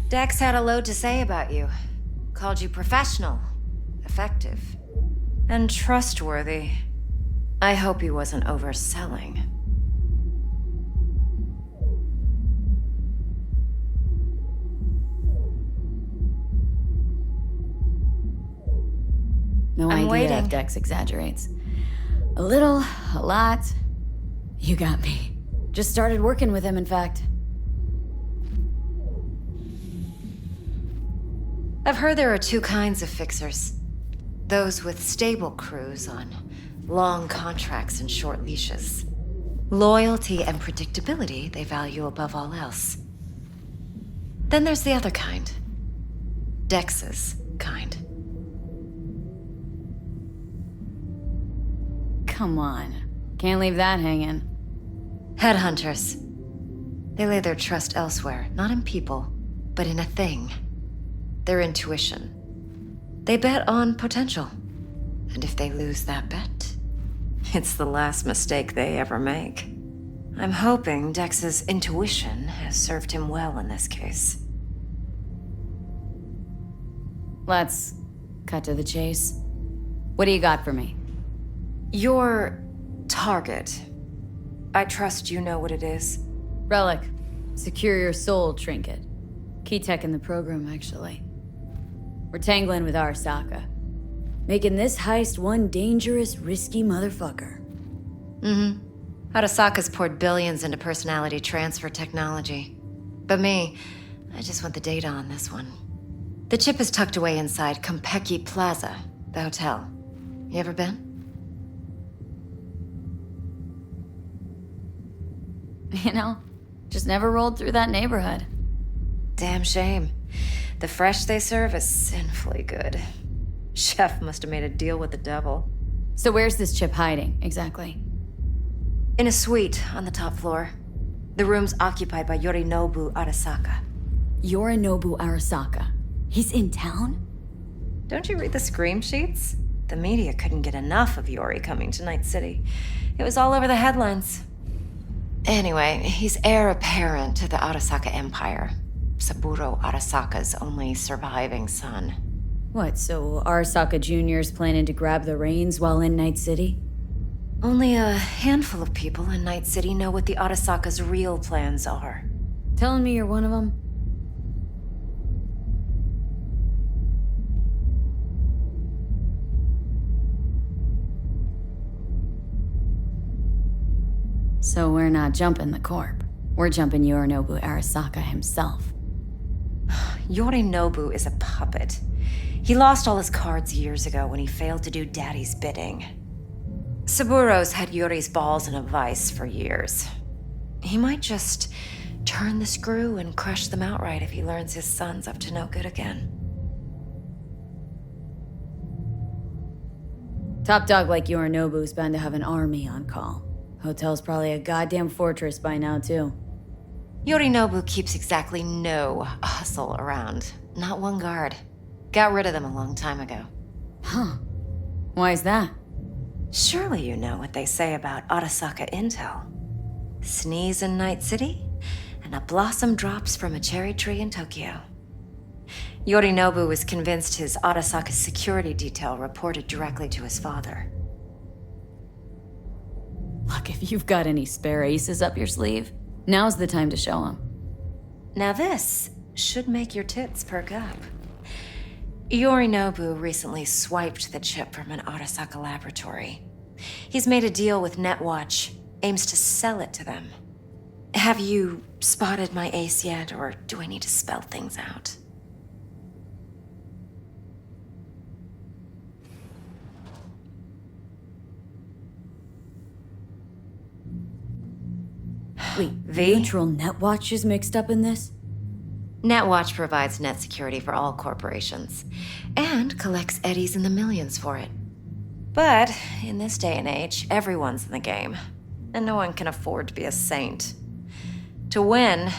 Dex had a load to say about you. Called you professional, effective, and trustworthy. I hope he wasn't overselling. No I'm idea waiting. if Dex exaggerates. A little, a lot. You got me. Just started working with him, in fact. I've heard there are two kinds of fixers. Those with stable crews on long contracts and short leashes. Loyalty and predictability they value above all else. Then there's the other kind. Dex's kind. Come on. Can't leave that hanging. Headhunters. They lay their trust elsewhere, not in people, but in a thing. Their intuition. They bet on potential. And if they lose that bet, it's the last mistake they ever make. I'm hoping Dex's intuition has served him well in this case. Let's cut to the chase. What do you got for me? Your target. I trust you know what it is. Relic. Secure your soul trinket. Key tech in the program, actually. We're tangling with Arasaka. Making this heist one dangerous, risky motherfucker. Mm-hmm. Arasaka's poured billions into personality transfer technology. But me, I just want the data on this one. The chip is tucked away inside Kompeki Plaza, the hotel. You ever been? You know, just never rolled through that neighborhood. Damn shame. The fresh they serve is sinfully good. Chef must have made a deal with the devil. So where's this chip hiding, exactly? In a suite on the top floor. The room's occupied by Yorinobu Arasaka. Yorinobu Arasaka? He's in town? Don't you read the scream sheets? The media couldn't get enough of Yori coming to Night City. It was all over the headlines. Anyway, he's heir apparent to the Arasaka Empire. Saburo Arasaka's only surviving son. What, so Arasaka Jr.'s planning to grab the reins while in Night City? Only a handful of people in Night City know what the Arasaka's real plans are. Telling me you're one of them? So we're not jumping the corp. We're jumping Yorinobu Arasaka himself. Yorinobu is a puppet. He lost all his cards years ago when he failed to do Daddy's bidding. Saburo's had Yuri's balls in a vice for years. He might just turn the screw and crush them outright if he learns his son's up to no good again. Top dog like Yorinobu's bound to have an army on call. Hotel's probably a goddamn fortress by now, too. Yorinobu keeps exactly no hustle around. Not one guard. Got rid of them a long time ago. Huh. Why is that? Surely you know what they say about Arasaka intel. Sneeze in Night City, and a blossom drops from a cherry tree in Tokyo. Yorinobu was convinced his Arasaka security detail reported directly to his father. Look, if you've got any spare aces up your sleeve, now's the time to show them. Now this should make your tits perk up. Yorinobu recently swiped the chip from an Arasaka laboratory. He's made a deal with Netwatch, aims to sell it to them. Have you spotted my ace yet, or do I need to spell things out? Wait, V? Neutral Netwatch is mixed up in this? Netwatch provides net security for all corporations, and collects eddies in the millions for it. But in this day and age, everyone's in the game, and no one can afford to be a saint. To win,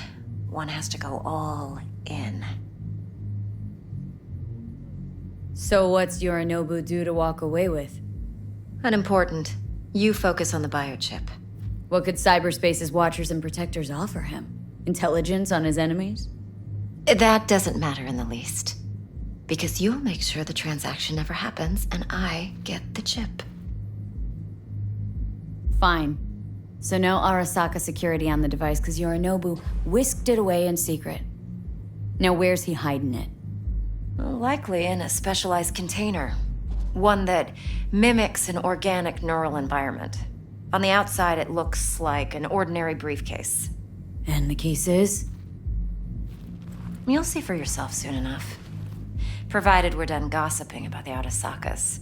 one has to go all in. So what's Yorinobu due to walk away with? Unimportant. You focus on the biochip. What could cyberspace's watchers and protectors offer him? Intelligence on his enemies? That doesn't matter in the least. Because you'll make sure the transaction never happens, and I get the chip. Fine. So no Arasaka security on the device because Yorinobu whisked it away in secret. Now where's he hiding it? Likely in a specialized container. One that mimics an organic neural environment. On the outside, it looks like an ordinary briefcase. And the case is? You'll see for yourself soon enough. Provided we're done gossiping about the Arasakas.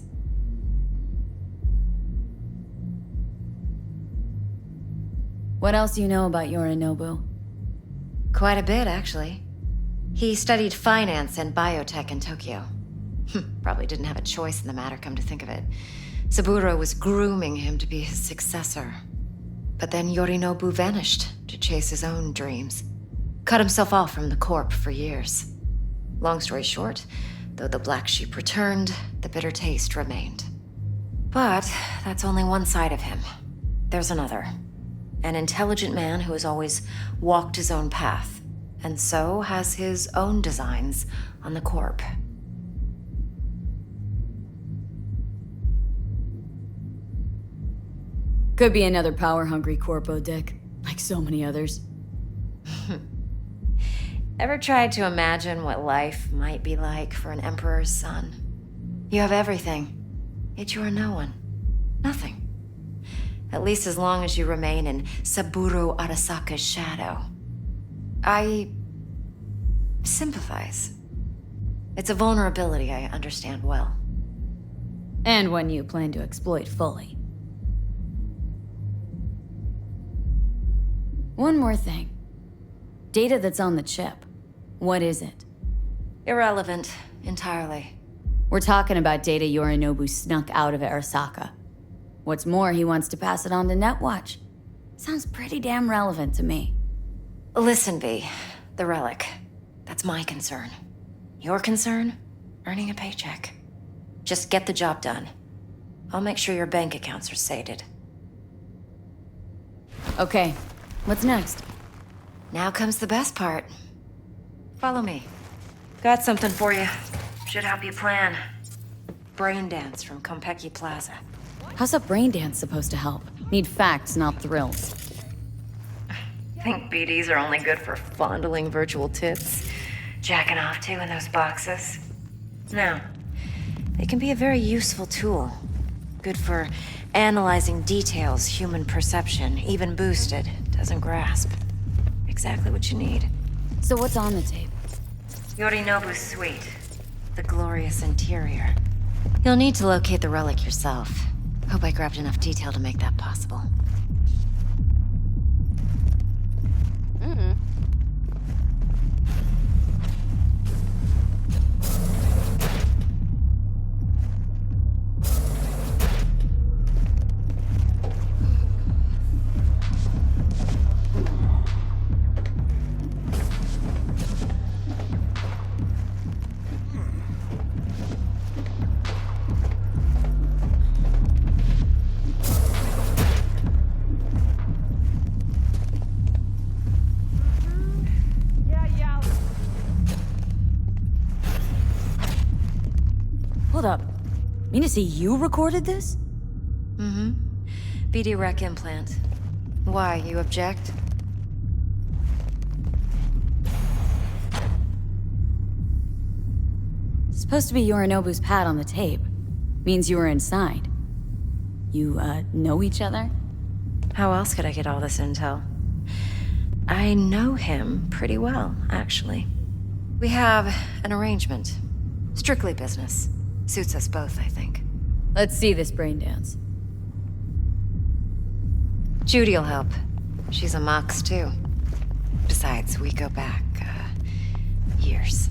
What else do you know about Yorinobu? Quite a bit, actually. He studied finance and biotech in Tokyo. Probably didn't have a choice in the matter, come to think of it. Saburo was grooming him to be his successor. But then Yorinobu vanished to chase his own dreams. Cut himself off from the Corp for years. Long story short, though the black sheep returned, the bitter taste remained. But that's only one side of him. There's another. An intelligent man who has always walked his own path, and so has his own designs on the Corp. Could be another power-hungry corpo dick, like so many others. Ever tried to imagine what life might be like for an emperor's son? You have everything, yet you are no one. Nothing. At least as long as you remain in Saburo Arasaka's shadow. I sympathize. It's a vulnerability I understand well. And one you plan to exploit fully. One more thing. Data that's on the chip. What is it? Irrelevant, entirely. We're talking about data Yorinobu snuck out of Arasaka. What's more, he wants to pass it on to Netwatch. Sounds pretty damn relevant to me. Listen, V. The relic. That's my concern. Your concern? Earning a paycheck. Just get the job done. I'll make sure your bank accounts are sated. Okay, what's next? Now comes the best part. Follow me. Got something for you. Should help you plan. Brain dance from Konpeki Plaza. How's a brain dance supposed to help? Need facts, not thrills. Think BDs are only good for fondling virtual tits? Jacking off to in those boxes? No. They can be a very useful tool. Good for analyzing details human perception, even boosted, doesn't grasp. Exactly what you need. So what's on the tape? Yorinobu's suite. The glorious interior. You'll need to locate the relic yourself. Hope I grabbed enough detail to make that possible. Hold up. Mean to say you recorded this? Mm-hmm. BD rec implant. Why, you object? It's supposed to be Yorinobu's pad on the tape. Means you were inside. You, know each other? How else could I get all this intel? I know him pretty well, actually. We have an arrangement. Strictly business. Suits us both, I think. Let's see this brain dance. Judy'll help. She's a Mox, too. Besides, we go back, years.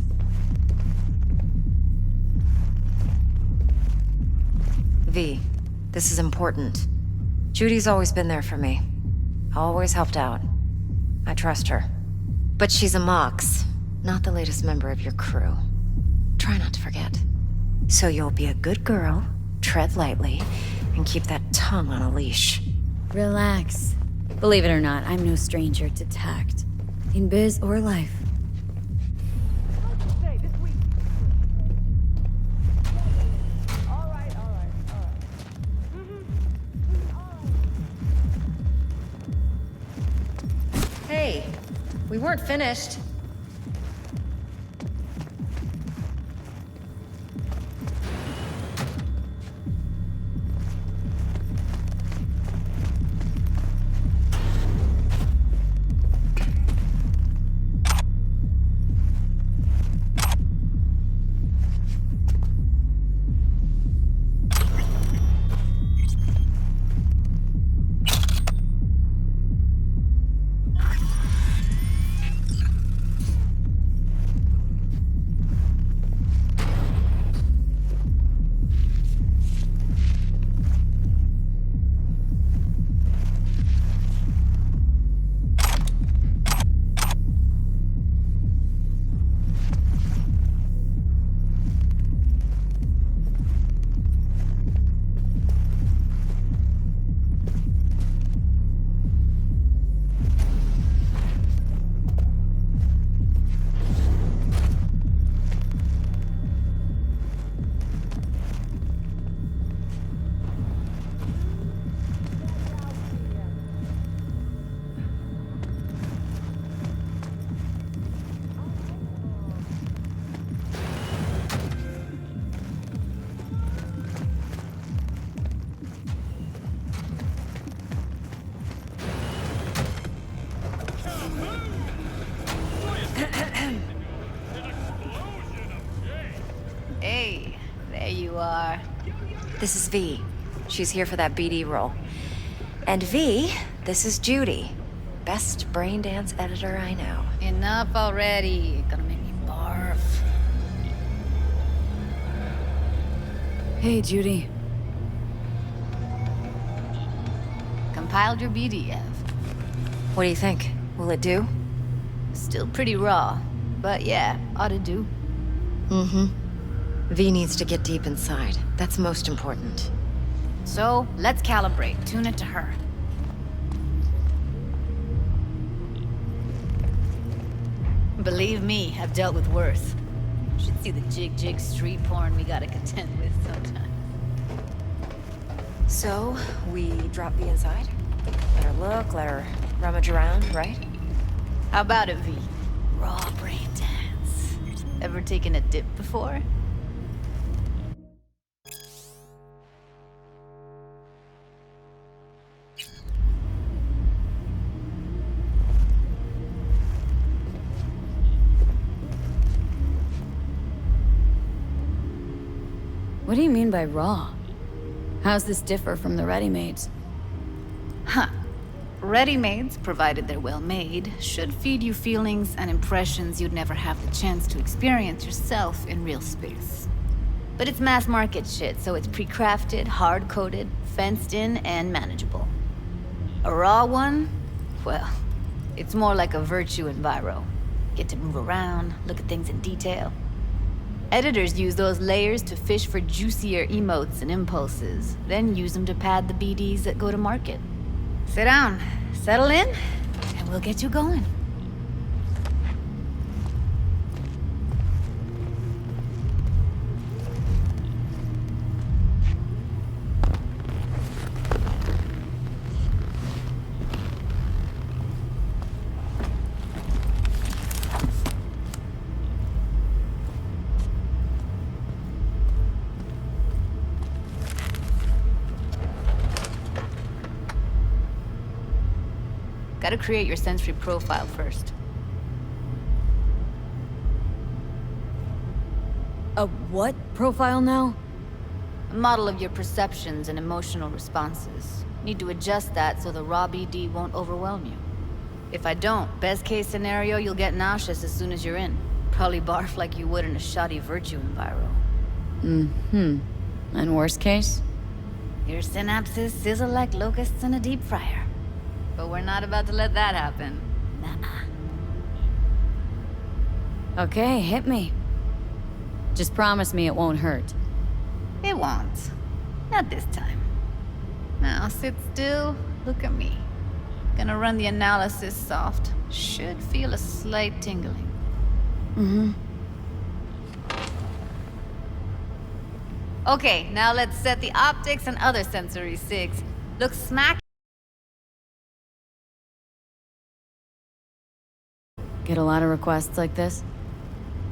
V, this is important. Judy's always been there for me. Always helped out. I trust her. But she's a Mox, not the latest member of your crew. Try not to forget. So you'll be a good girl, tread lightly, and keep that tongue on a leash. Relax. Believe it or not, I'm no stranger to tact. In biz or life. Hey, we weren't finished. Hey, there you are. This is V. She's here for that BD role. And V, this is Judy. Best brain dance editor I know. Enough already. Gonna make me barf. Hey, Judy. Compiled your BDF. What do you think? Will it do? Still pretty raw, but yeah, ought to do. Mm-hmm. V needs to get deep inside. That's most important. So, let's calibrate. Tune it to her. Believe me, I've dealt with worse. Should see the jig street porn we gotta contend with sometime. So, we drop V inside? Let her look, let her rummage around, right? How about it, V? Raw brain dance. Ever taken a dip before? What do you mean by raw? How's this differ from the ready-mades? Huh. Ready-mades, provided they're well made, should feed you feelings and impressions you'd never have the chance to experience yourself in real space. But it's mass market shit, so it's pre-crafted, hard-coded, fenced in, and manageable. A raw one? Well, it's more like a virtue enviro. Get to move around, look at things in detail. Editors use those layers to fish for juicier emotes and impulses, then use them to pad the BDs that go to market. Sit down, settle in, and we'll get you going. Gotta create your sensory profile first. A what profile now? A model of your perceptions and emotional responses. Need to adjust that so the raw BD won't overwhelm you. If I don't, best case scenario, you'll get nauseous as soon as you're in. Probably barf like you would in a shoddy virtue enviro. Mm-hmm. And worst case? Your synapses sizzle like locusts in a deep fryer. But we're not about to let that happen. Nah. Okay, hit me. Just promise me it won't hurt. It won't. Not this time. Now sit still, look at me. Gonna run the analysis soft. Should feel a slight tingling. Mm-hmm. Okay, now let's set the optics and other sensory sigs. Look smack. Get a lot of requests like this?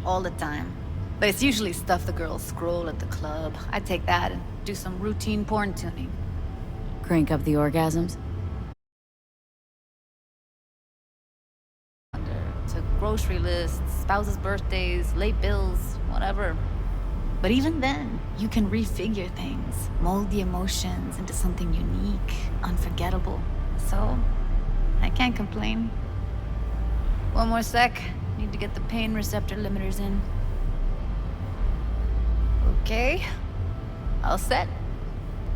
All the time. But it's usually stuff the girls scroll at the club. I take that and do some routine porn tuning. Crank up the orgasms? To grocery lists, spouses' birthdays, late bills, whatever. But even then, you can refigure things, mold the emotions into something unique, unforgettable. So, I can't complain. One more sec. Need to get the pain receptor limiters in. Okay. All set.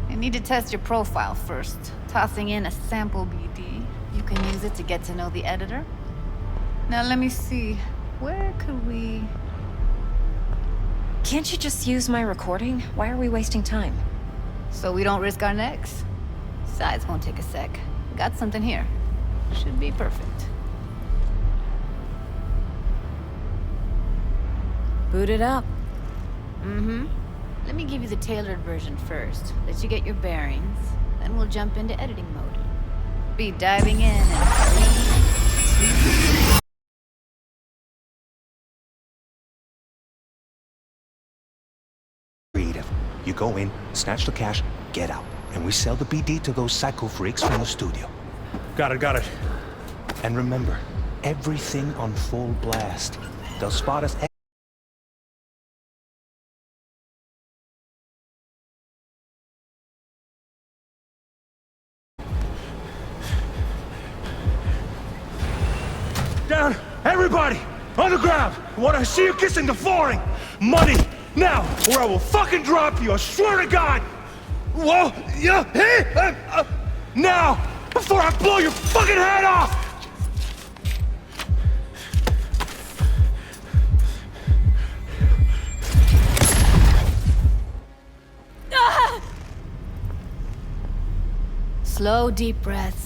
I need to test your profile first. Tossing in a sample BD. You can use it to get to know the editor. Now let me see. Where could we... Can't you just use my recording? Why are we wasting time? So we don't risk our necks? Besides, won't take a sec. Got something here. Should be perfect. Boot it up. Mm-hmm. Let me give you the tailored version first. Let you get your bearings. Then we'll jump into editing mode. Be diving in and... Creative. You go in, snatch the cash, get out. And we sell the BD to those psycho freaks from the studio. Got it. And remember, everything on full blast. They'll spot us. Down! Everybody! On the ground! I want to see you kissing the flooring! Money! Now! Or I will fucking drop you! I swear to God! Whoa! Yeah! Hey! Now! Before I blow your fucking head off! Slow, deep breaths.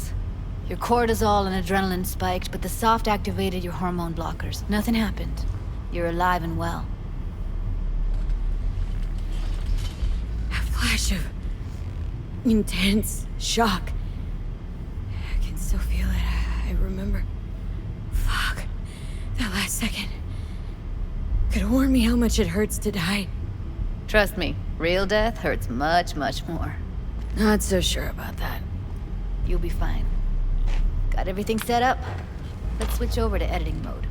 Your cortisol and adrenaline spiked, but the soft activated your hormone blockers. Nothing happened. You're alive and well. A flash of intense shock. I can still feel it. I remember. Fuck. That last second. Could have warned me how much it hurts to die. Trust me, real death hurts much, much more. Not so sure about that. You'll be fine. Got everything set up? Let's switch over to editing mode.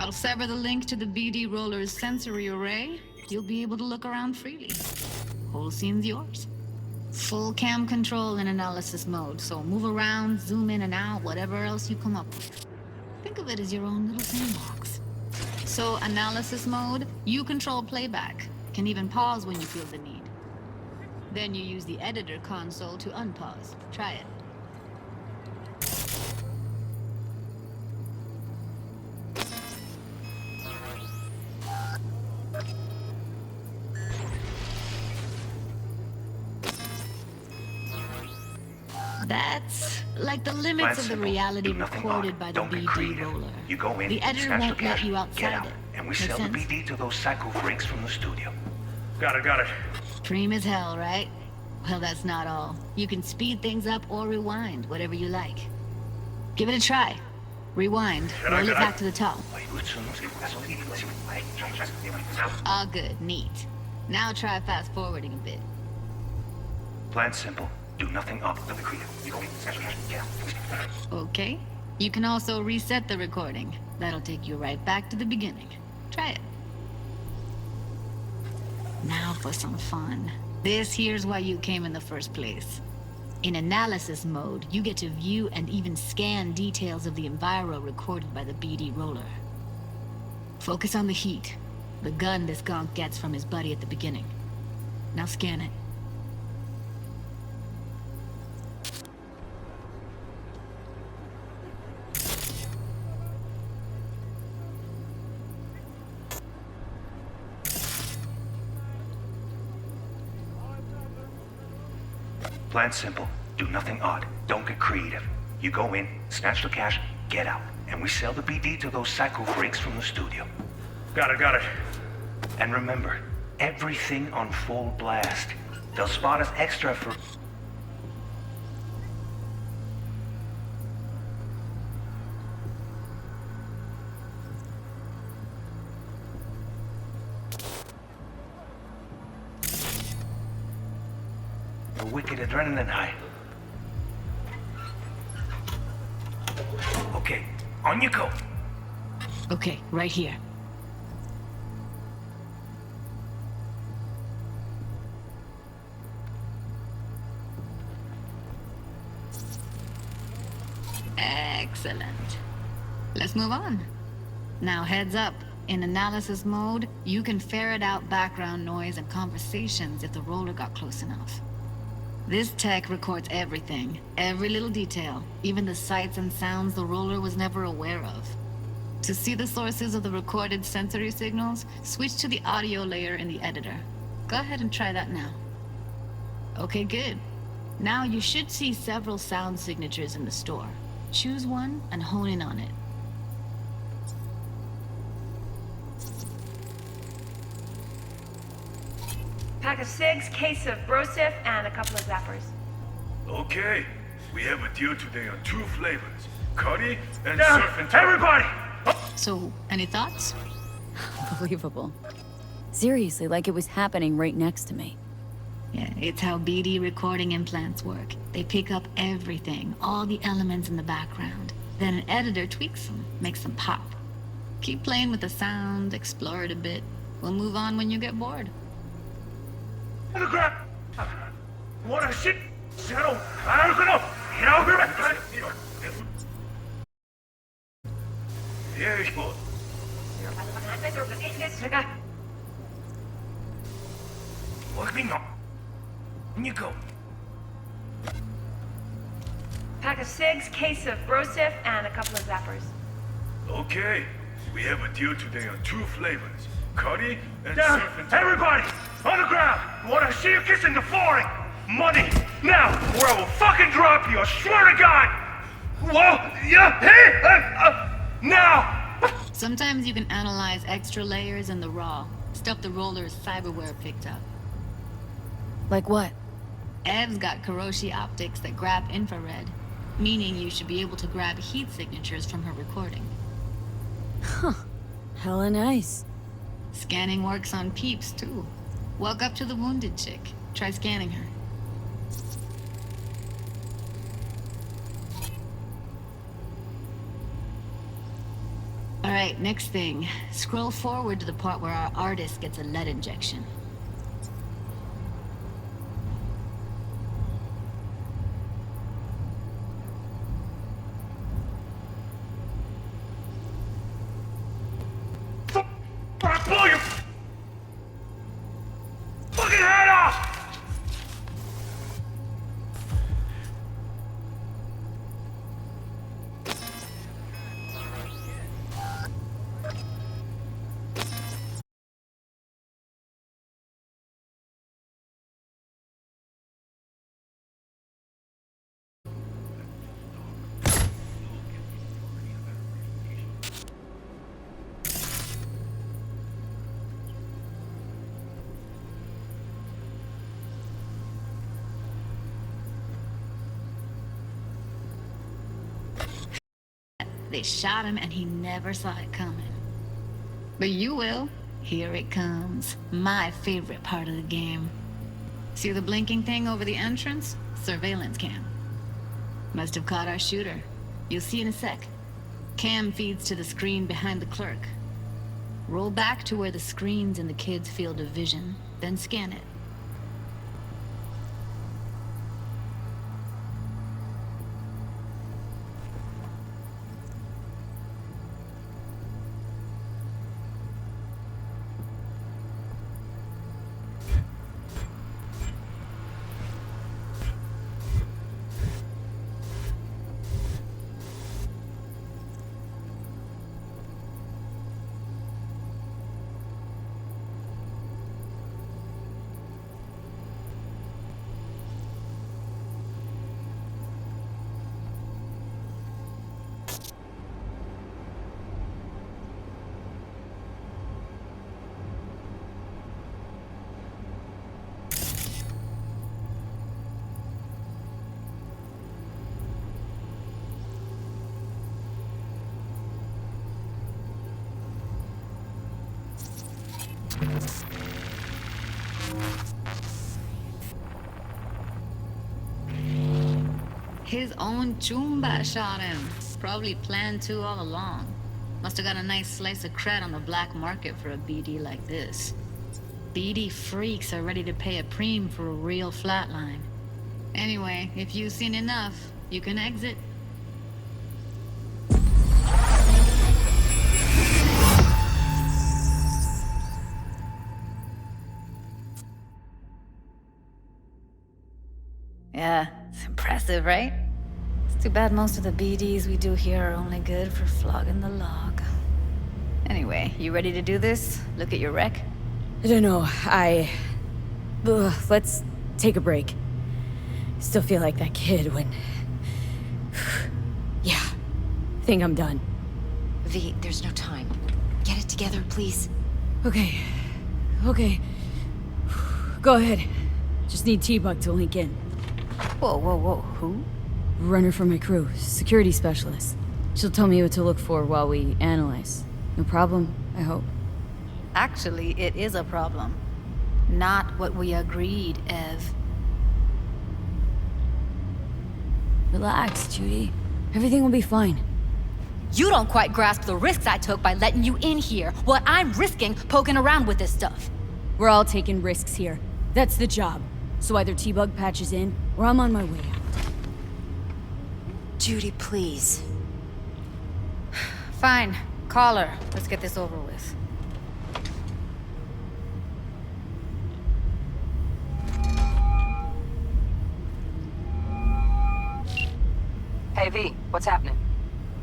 I'll sever the link to the BD roller's sensory array. You'll be able to look around freely. Whole scene's yours. Full cam control in analysis mode, so move around, zoom in and out, whatever else you come up with. Think of it as your own little sandbox. So analysis mode, you control playback. Can even pause when you feel the need. Then you use the editor console to unpause. Try it. That's like the limits of the reality recorded by the BD roller. You go in, The editor snatch won't the cash, let you get outside out, it. and we Make sell sense? the BD to those psycho freaks from the studio. Got it. Dream as hell, right? Well, that's not all. You can speed things up or rewind, whatever you like. Give it a try. Rewind. Roll it back to the top. All good. Neat. Now try fast forwarding a bit. Plan simple. Do nothing odd. Nothing creative. You go in, snatch the cash, get out. Okay. You can also reset the recording. That'll take you right back to the beginning. Try it. Now for some fun. This here's why you came in the first place. In analysis mode, you get to view and even scan details of the enviro recorded by the BD roller. Focus on the heat, the gun this gonk gets from his buddy at the beginning. Now scan it. Plan simple. Do nothing odd. Don't get creative. You go in, snatch the cash, get out. And we sell the BD to those psycho freaks from the studio. Got it. And remember, everything on full blast. They'll spot us extra for... a wicked adrenaline high. Okay, on you go. Okay, right here. Excellent. Let's move on. Now heads up. In analysis mode, you can ferret out background noise and conversations if the roller got close enough. This tech records everything, every little detail, even the sights and sounds the roller was never aware of. To see the sources of the recorded sensory signals, switch to the audio layer in the editor. Go ahead and try that now. Okay, good. Now you should see several sound signatures in the store. Choose one and hone in on it. Pack of cigs, case of brosif, and a couple of zappers. Okay, we have a deal today on 2 flavors. Curry and Down. surf and turf. Everybody! So, any thoughts? Unbelievable. Seriously, like it was happening right next to me. Yeah, it's how BD recording implants work. They pick up everything, all the elements in the background. Then an editor tweaks them, makes them pop. Keep playing with the sound, explore it a bit. We'll move on when you get bored. On the ground! What a shit! Settle! I don't know! Get out here! There you go. Look me now. In you go. Pack of cigs, case of brosif, and a couple of zappers. Okay, we have a deal today on 2 flavors. Curry and Down. surf and turf. Everybody! On the ground! Want to see you kissing the flooring! Money! Now! Or I will fucking drop you! I swear to God! Whoa! Yeah! Hey! Now! Sometimes you can analyze extra layers in the raw, stuff the roller's cyberware picked up. Like what? Ev's got Kiroshi optics that grab infrared, meaning you should be able to grab heat signatures from her recording. Huh. Hella nice. Scanning works on peeps, too. Walk up to the wounded chick. Try scanning her. Alright, next thing. Scroll forward to the part where our artist gets a lead injection. I'll blow your fucking head off! They shot him and he never saw it coming. But you will. Here it comes. My favorite part of the game. See the blinking thing over the entrance? Surveillance cam. Must have caught our shooter. You'll see in a sec. Cam feeds to the screen behind the clerk. Roll back to where the screen's in the kid's field of vision, then scan it. His own Chumba shot him. Probably planned to all along. Must have got a nice slice of cred on the black market for a BD like this. BD freaks are ready to pay a preem for a real flatline. Anyway, if you've seen enough, you can exit. Yeah, it's impressive, right? It's too bad most of the BDs we do here are only good for flogging the log. Anyway, you ready to do this? Look at your wreck? I don't know, let's take a break. Still feel like that kid when... Yeah, think I'm done. V, there's no time. Get it together, please. Okay. Go ahead. Just need T-Bug to link in. Whoa, who? Runner for my crew, security specialist. She'll tell me what to look for while we analyze. No problem, I hope. Actually, it is a problem. Not what we agreed, Ev. Relax, Judy. Everything will be fine. You don't quite grasp the risks I took by letting you in here. What I'm risking poking around with this stuff. We're all taking risks here. That's the job. So either T-Bug patches in, or I'm on my way out. Judy, please. Fine. Call her. Let's get this over with. Hey, V, what's happening?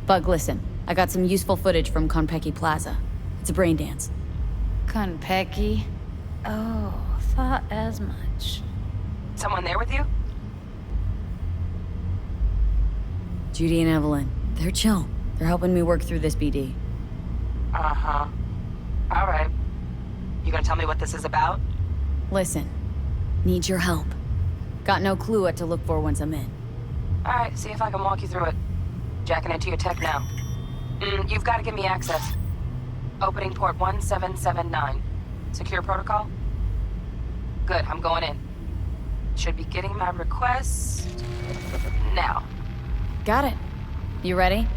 Bug, listen. I got some useful footage from Konpeki Plaza. It's a brain dance. Konpeki? Oh, thought as much. Someone there with you? Judy and Evelyn. They're chill. They're helping me work through this BD. Uh-huh. All right. You gonna tell me what this is about? Listen. Need your help. Got no clue what to look for once I'm in. All right, see if I can walk you through it. Jacking into your tech now. You've got to give me access. Opening port 1779. Secure protocol? Good, I'm going in. Should be getting my request now. Got it. You ready?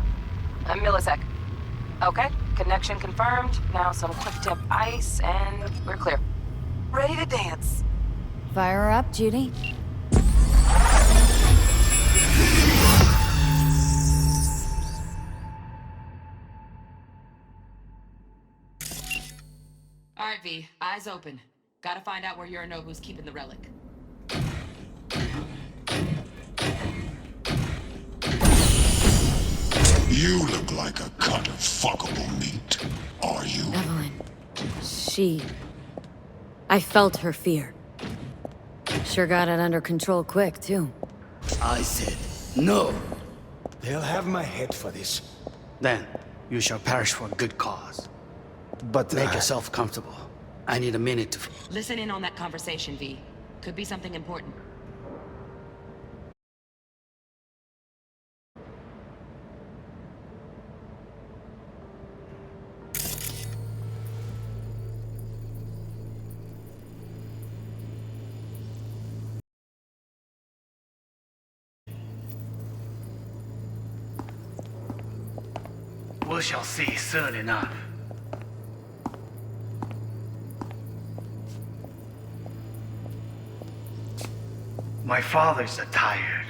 A millisec. Okay, Connection confirmed. Now some quick tip ice, and we're clear. Ready to dance. Fire her up, Judy. All right, V. Eyes open. Gotta find out where Yorinobu's keeping the relic. You look like a cut of fuckable meat. Are you? Evelyn. I felt her fear. Sure got it under control quick, too. I said, no. They'll have my head for this. Then, you shall perish for a good cause. But make yourself comfortable. I need a minute to... Listen in on that conversation, V. Could be something important. We shall see soon enough. My father's a tired,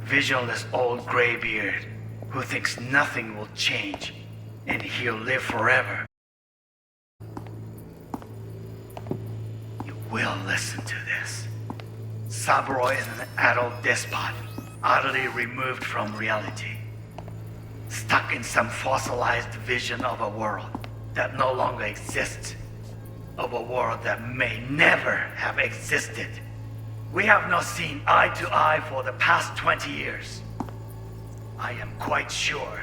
visionless old graybeard who thinks nothing will change and he'll live forever. You will listen to this. Saburo is an adult despot, utterly removed from reality. Stuck in some fossilized vision of a world that no longer exists. Of a world that may never have existed. We have not seen eye to eye for the past 20 years. I am quite sure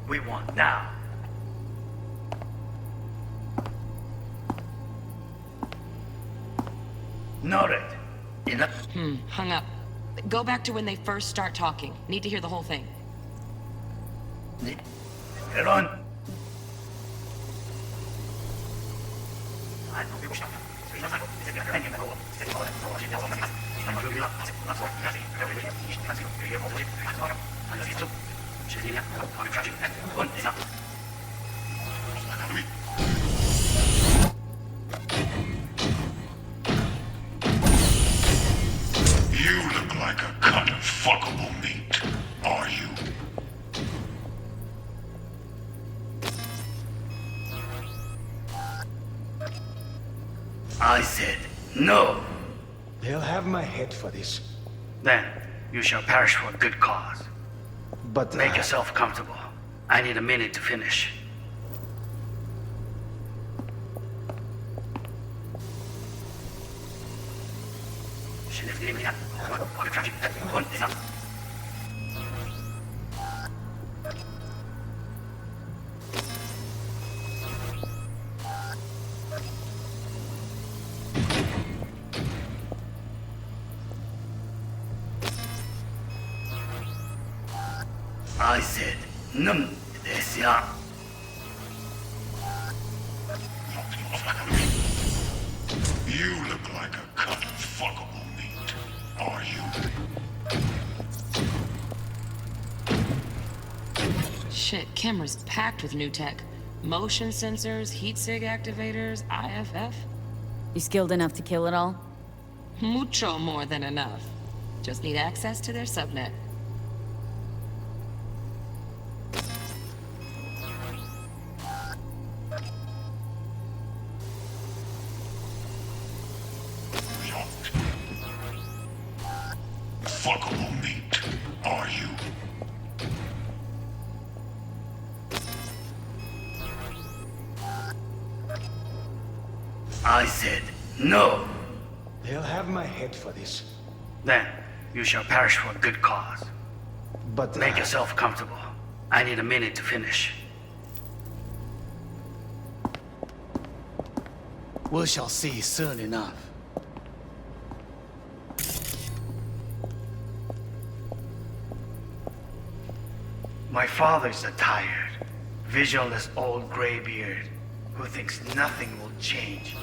we won't now. Noted. Hung up. Go back to when they first start talking. Need to hear the whole thing. Get on. You look like a cut of fuckable meat. Are you? I said, no. They'll have my head for this. Then, you shall perish for a good cause. But make yourself comfortable. I need a minute to finish. I said, num this ya. You look like a cut of fuckable meat. Are you? Shit, camera's packed with new tech. Motion sensors, heat sig activators, IFF. You skilled enough to kill it all? Mucho more than enough. Just need access to their subnet. Fuckable meat. Are you? I said, no. They'll have my head for this. Then, you shall perish for a good cause. But make yourself comfortable. I need a minute to finish. We shall see soon enough. My father's a tired, visionless old graybeard who thinks nothing will change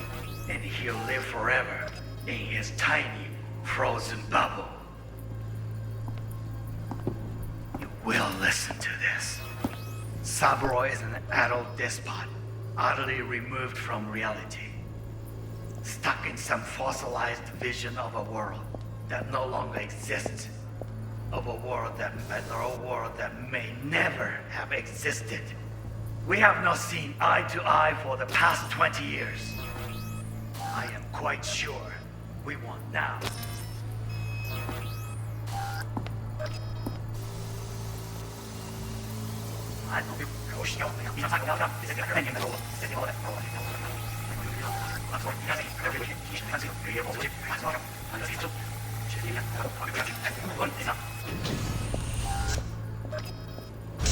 and he'll live forever in his tiny, frozen bubble. You will listen to this. Saburo is an adult despot, utterly removed from reality. Stuck in some fossilized vision of a world that no longer exists. Of a world that may never have existed. We have not seen eye to eye for the past 20 years. I am quite sure we want now.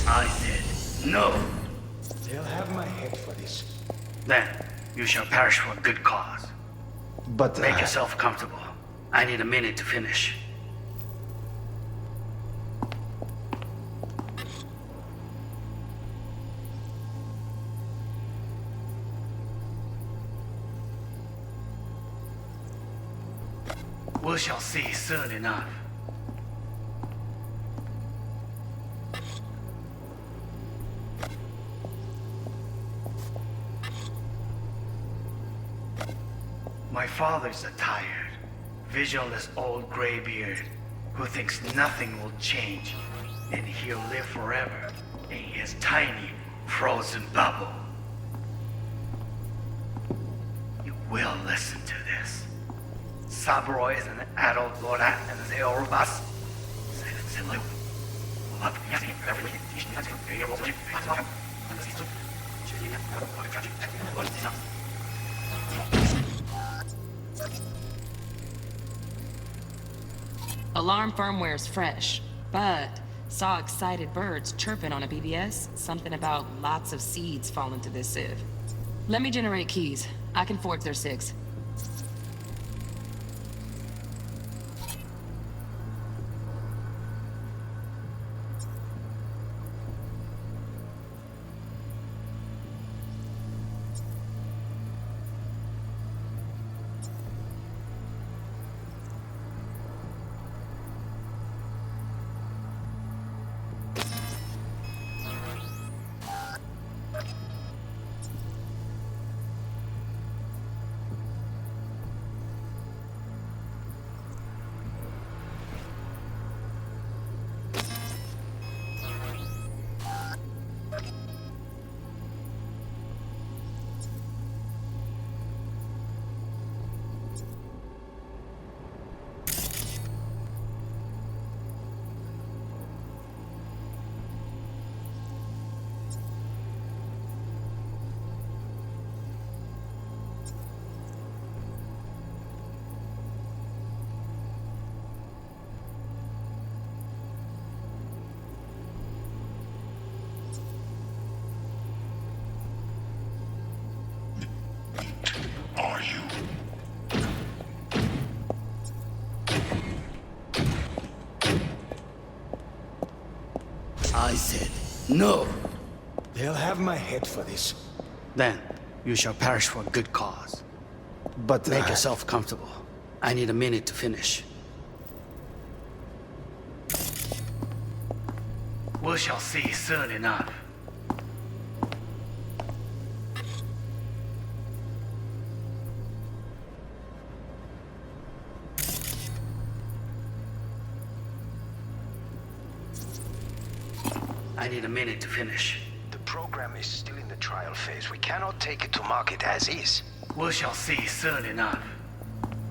I said no. They'll have my head for this. Then you shall perish for a good cause. But Make yourself comfortable. I need a minute to finish. We shall see soon enough. My father's a tired, visionless old graybeard who thinks nothing will change and he'll live forever in his tiny, frozen bubble. You will listen to this. Saburo is an adult Lord and the Orubas. Alarm firmware's fresh, but saw excited birds chirping on a BBS. Something about lots of seeds falling to this sieve. Let me generate keys. I can forge their SIGs. Are you? I said no. They'll have my head for this. Then you shall perish for a good cause. But Make yourself comfortable. I need a minute to finish. We shall see soon enough. I need a minute to finish. The program is still in the trial phase. We cannot take it to market as is. We shall see soon enough.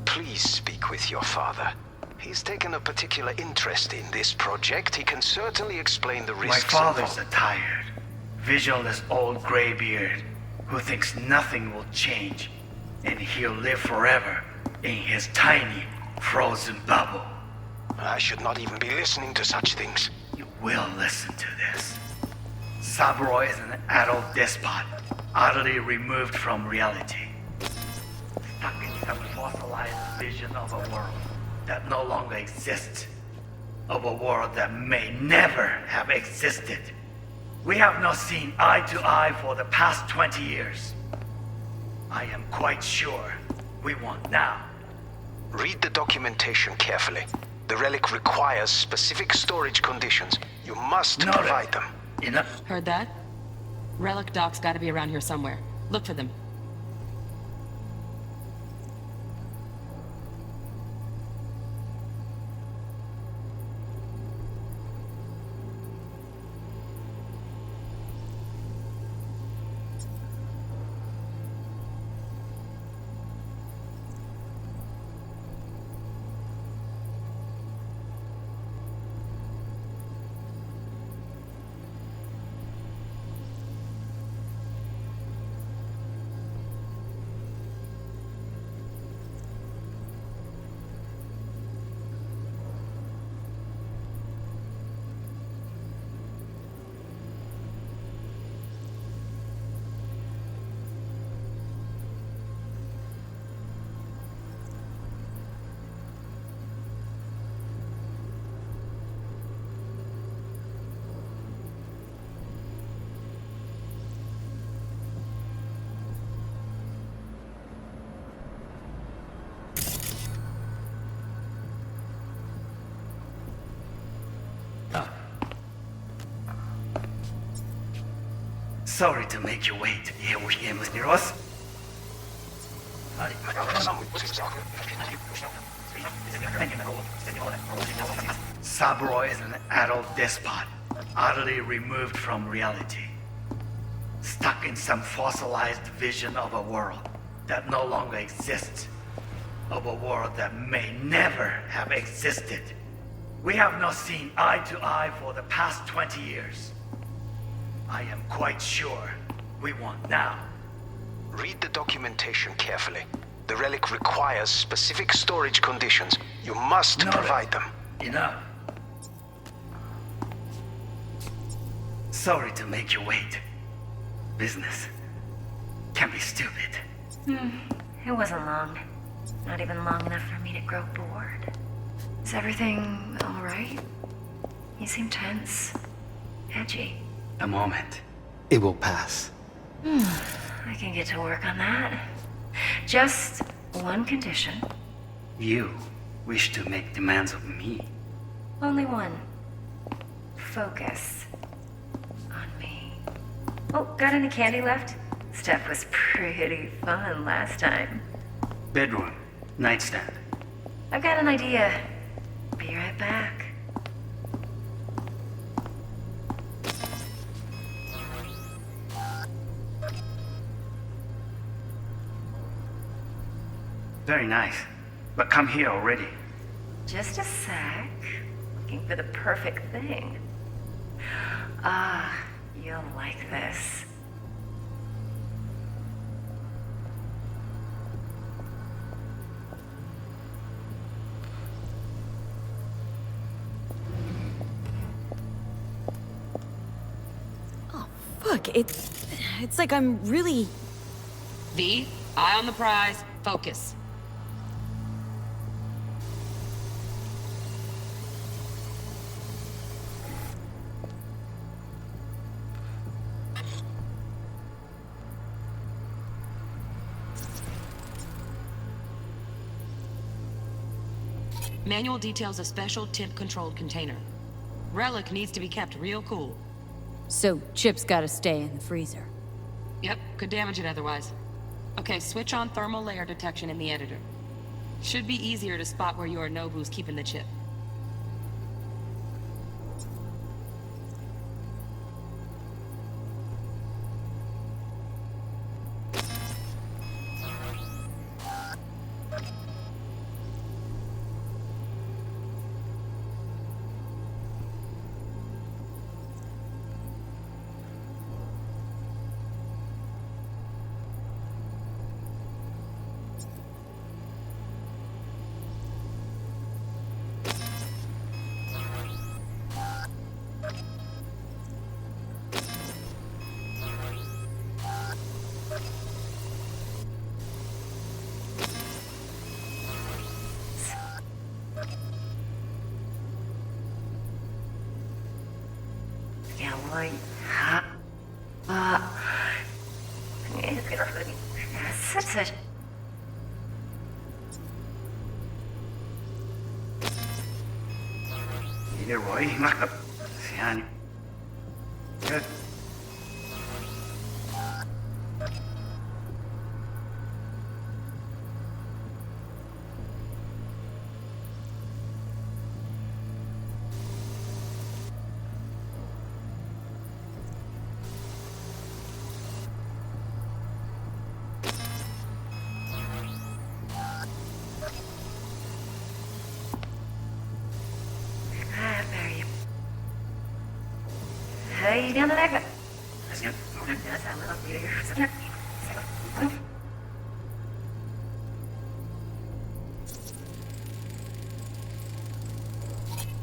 Please speak with your father. He's taken a particular interest in this project. He can certainly explain the risks. My father's a tired, visionless old graybeard who thinks nothing will change and he'll live forever in his tiny, frozen bubble. I should not even be listening to such things. You will listen to this. Saburo is an adult despot, utterly removed from reality. Stuck in some fossilized vision of a world that no longer exists. Of a world that may never have existed. We have not seen eye to eye for the past 20 years. I am quite sure we want now. Read the documentation carefully. The relic requires specific storage conditions. You must provide them. Enough. Heard that? Relic doc's gotta be around here somewhere. Look for them. Sorry to make you wait. Here we are, Mr. Ross. Sabroy is an adult despot, utterly removed from reality. Stuck in some fossilized vision of a world that no longer exists. Of a world that may never have existed. We have not seen eye to eye for the past 20 years. I am quite sure we want now. Read the documentation carefully. The relic requires specific storage conditions. You must provide them. Enough. Sorry to make you wait. Business can be stupid. It wasn't long. Not even long enough for me to grow bored. Is everything all right? You seem tense. Edgy. A moment. It will pass. I can get to work on that. Just one condition. You wish to make demands of me. Only one. Focus on me. Oh, got any candy left? Stuff was pretty fun last time. Bedroom. Nightstand. I've got an idea. Be right back. Very nice. But come here already. Just a sec. Looking for the perfect thing. Ah, you'll like this. Oh, fuck. It's like I'm really... V, eye on the prize. Focus. Manual details a special temp-controlled container. Relic needs to be kept real cool. So, Chip's gotta stay in the freezer. Yep, could damage it otherwise. Okay, switch on thermal layer detection in the editor. Should be easier to spot where Yorinobu's keeping the chip. Such Leroy, يعني. Good.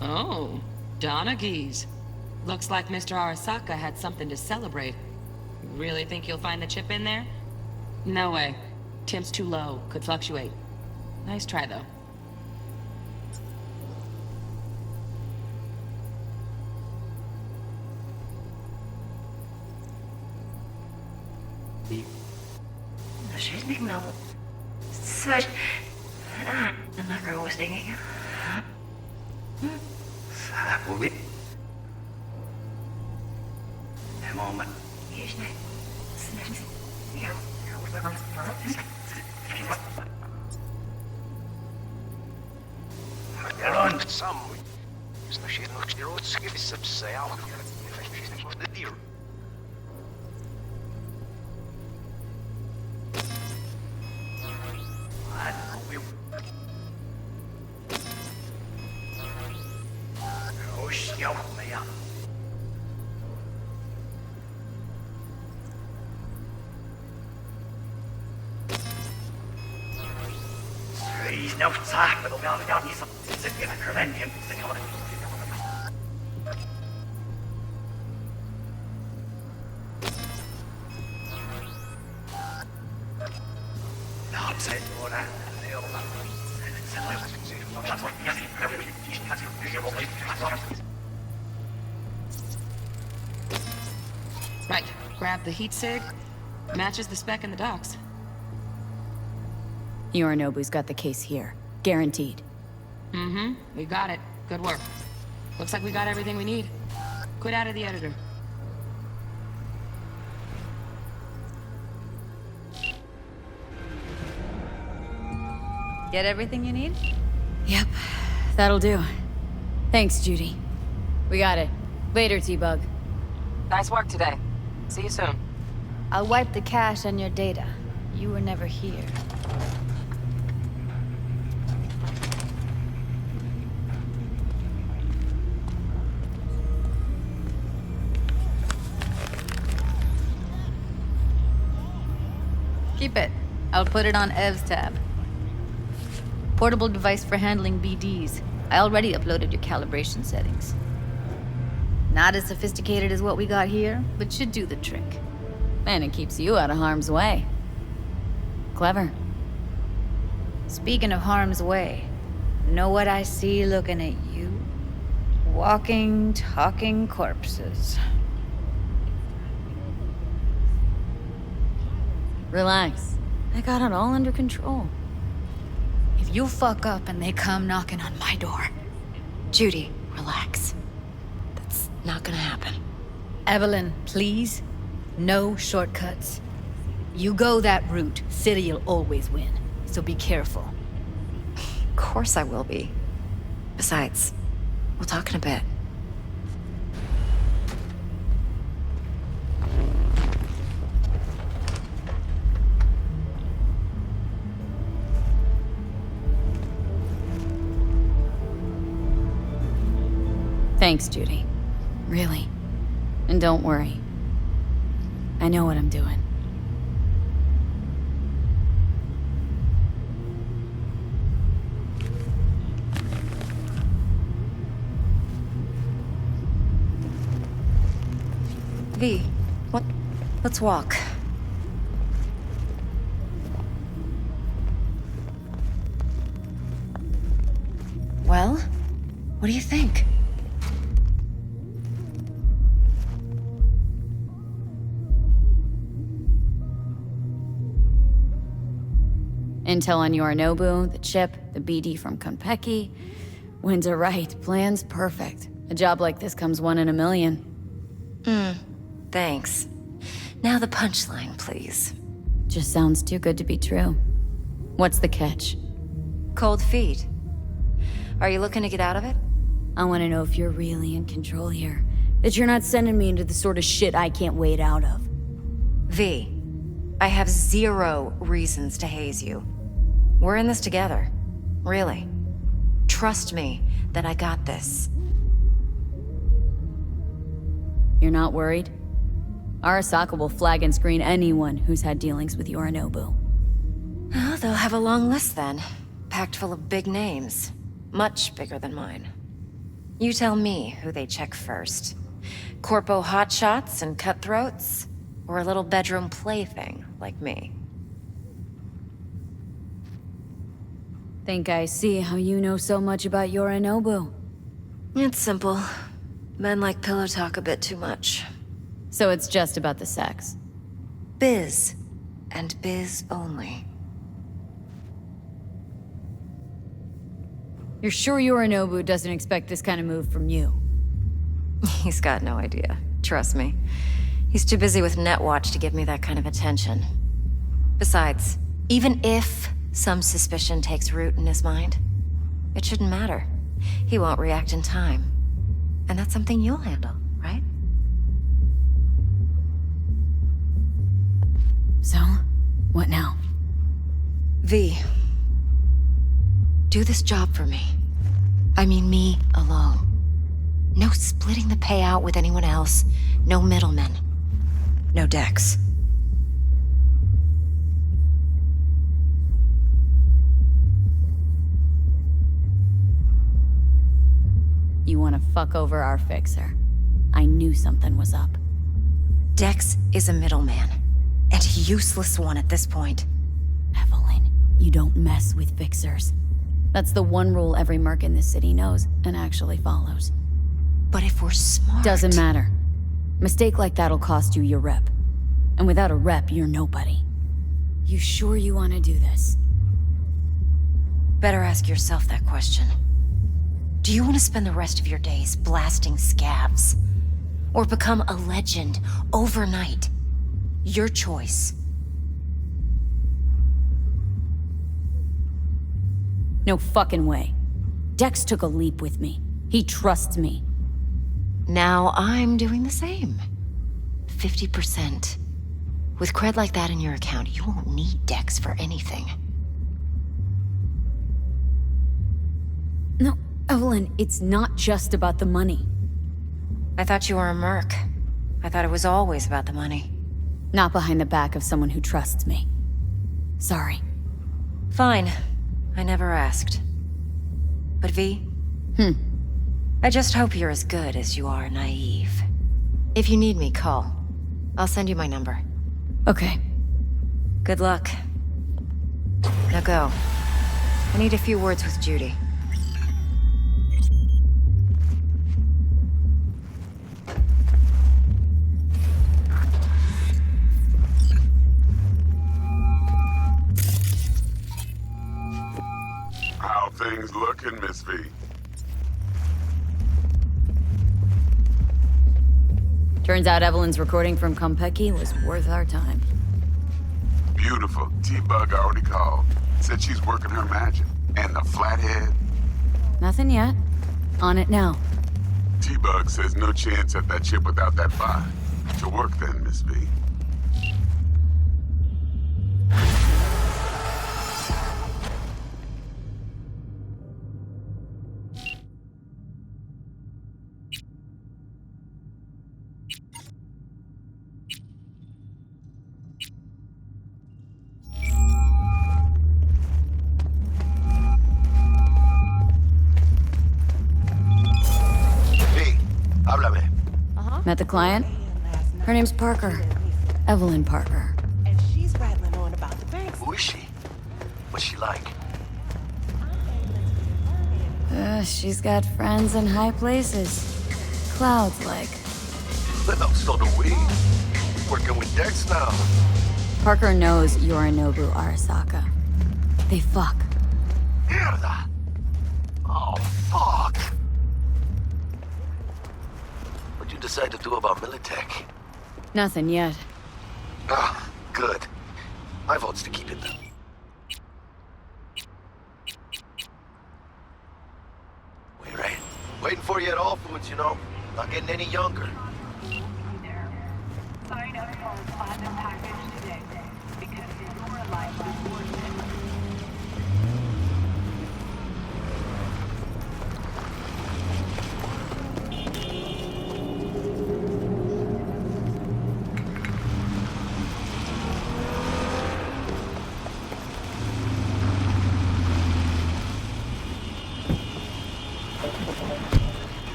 Oh, Donaghy's. Looks like Mr. Arasaka had something to celebrate. Really think you'll find the chip in there? No way. Temp's too low. Could fluctuate. Nice try, though. Жизнь гнал. Суть. На кого стегнет? Sabi. Moment. Рон, сам. Значит, русский сапсал. Right. Grab the heat sig. Matches the spec in the docks. Yorinobu's got the case here. Guaranteed. Mm-hmm. We got it. Good work. Looks like we got everything we need. Quit out of the editor. Get everything you need? Yep. That'll do. Thanks, Judy. We got it. Later, T-Bug. Nice work today. See you soon. I'll wipe the cache on your data. You were never here. Keep it. I'll put it on Ev's tab. Portable device for handling BDs. I already uploaded your calibration settings. Not as sophisticated as what we got here, but should do the trick. And it keeps you out of harm's way. Clever. Speaking of harm's way, know what I see looking at you? Walking, talking corpses. Relax. I got it all under control. If you fuck up and they come knocking on my door... Judy, relax. That's not gonna happen. Evelyn, please. No shortcuts. You go that route, City'll always win. So be careful. Of course I will be. Besides, we'll talk in a bit. Thanks, Judy. Really. And don't worry. I know what I'm doing. V, let's walk. Well, what do you think? Intel on Yorinobu, the chip, the BD from Konpeki. Winds are right. Plan's perfect. A job like this comes 1 in a million. Thanks. Now the punchline, please. Just sounds too good to be true. What's the catch? Cold feet. Are you looking to get out of it? I want to know if you're really in control here. That you're not sending me into the sort of shit I can't wait out of. V, I have 0 reasons to haze you. We're in this together. Really. Trust me that I got this. You're not worried? Arasaka will flag and screen anyone who's had dealings with Yorinobu. Well, they'll have a long list then. Packed full of big names. Much bigger than mine. You tell me who they check first. Corpo hotshots and cutthroats? Or a little bedroom plaything like me? Think I see how you know so much about Yorinobu. It's simple. Men like pillow talk a bit too much. So it's just about the sex? Biz. And biz only. You're sure Yorinobu doesn't expect this kind of move from you? He's got no idea. Trust me. He's too busy with Netwatch to give me that kind of attention. Besides, even if some suspicion takes root in his mind, it shouldn't matter. He won't react in time. And that's something you'll handle, right? So, what now? V. Do this job for me. I mean me alone. No splitting the payout with anyone else. No middlemen. No Dex. You want to fuck over our fixer. I knew something was up. Dex is a middleman. And a useless one at this point. Evelyn, you don't mess with fixers. That's the one rule every merc in this city knows and actually follows. But if we're smart... Doesn't matter. Mistake like that'll cost you your rep. And without a rep, you're nobody. You sure you want to do this? Better ask yourself that question. Do you want to spend the rest of your days blasting scabs? Or become a legend overnight? Your choice. No fucking way. Dex took a leap with me. He trusts me. Now I'm doing the same. 50%. With cred like that in your account, you won't need Dex for anything. No, Evelyn, it's not just about the money. I thought you were a merc. I thought it was always about the money. Not behind the back of someone who trusts me. Sorry. Fine. I never asked. But V? I just hope you're as good as you are naive. If you need me, call. I'll send you my number. Okay. Good luck. Now go. I need a few words with Judy. How things looking, Miss V? Turns out Evelyn's recording from Konpeki was worth our time. Beautiful. T-Bug already called. Said she's working her magic. And the flathead? Nothing yet. On it now. T-Bug says no chance at that chip without that bot. To work then, Miss V. Met the client? Her name's Parker. Evelyn Parker. And she's rattling on about the banks. Who is she? What's she like? She's got friends in high places. Clouds like. Well, so do we. Working with Dex now. Parker knows Yorinobu Arasaka. They fuck. Mierda! Oh, fuck! What'd you decide to do about Militech? Nothing yet. Ah, good. My vote's to keep it though. Wait, right? Waiting for you at all foods, you know? Not getting any younger. Sign up for a platinum package today, because your life is worth it.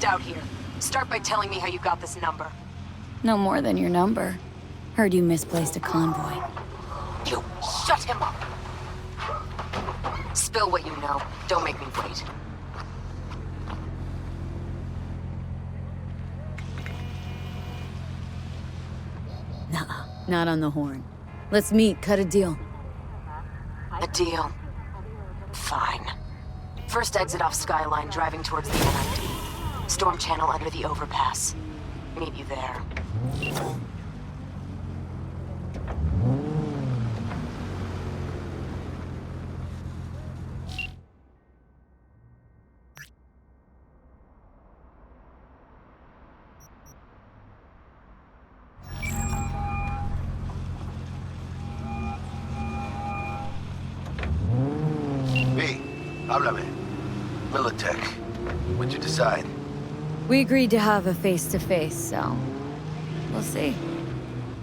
moved out here. Start by telling me how you got this number. No more than your number. Heard you misplaced a convoy. You shut him up! Spill what you know. Don't make me wait. Nuh-uh. Not on the horn. Let's meet, cut a deal. A deal. Fine. First exit off Skyline, driving towards the NID. Storm channel under the overpass. Meet you there. Háblame. Militech. What'd you decide? We agreed to have a face-to-face, so... we'll see.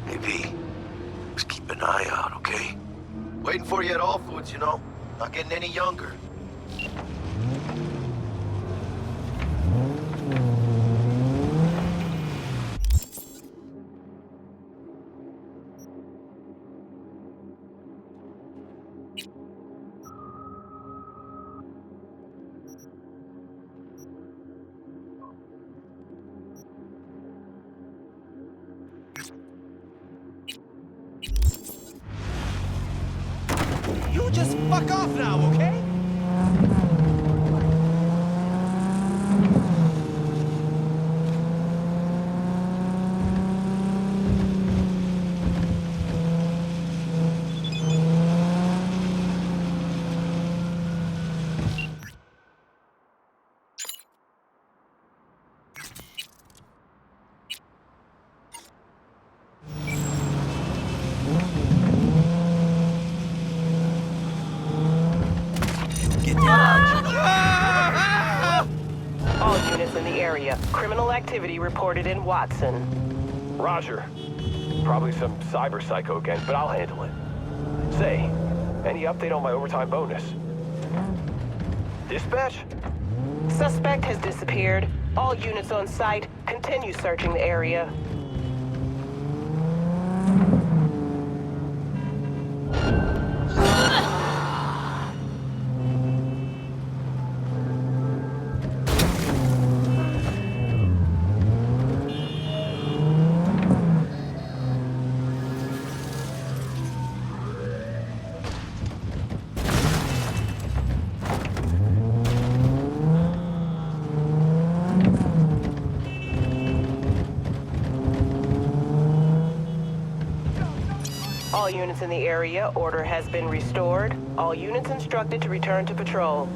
Hey, V. Just keep an eye out, okay? Waiting for you at All Foods, you know? Not getting any younger. You just fuck off now, okay? All units in the area. Criminal activity reported in Watson. Roger. Probably some cyber psycho gang, but I'll handle it. Say, any update on my overtime bonus? Dispatch? Suspect has disappeared. All units on site, continue searching the area. All units in the area, order has been restored. All units instructed to return to patrol.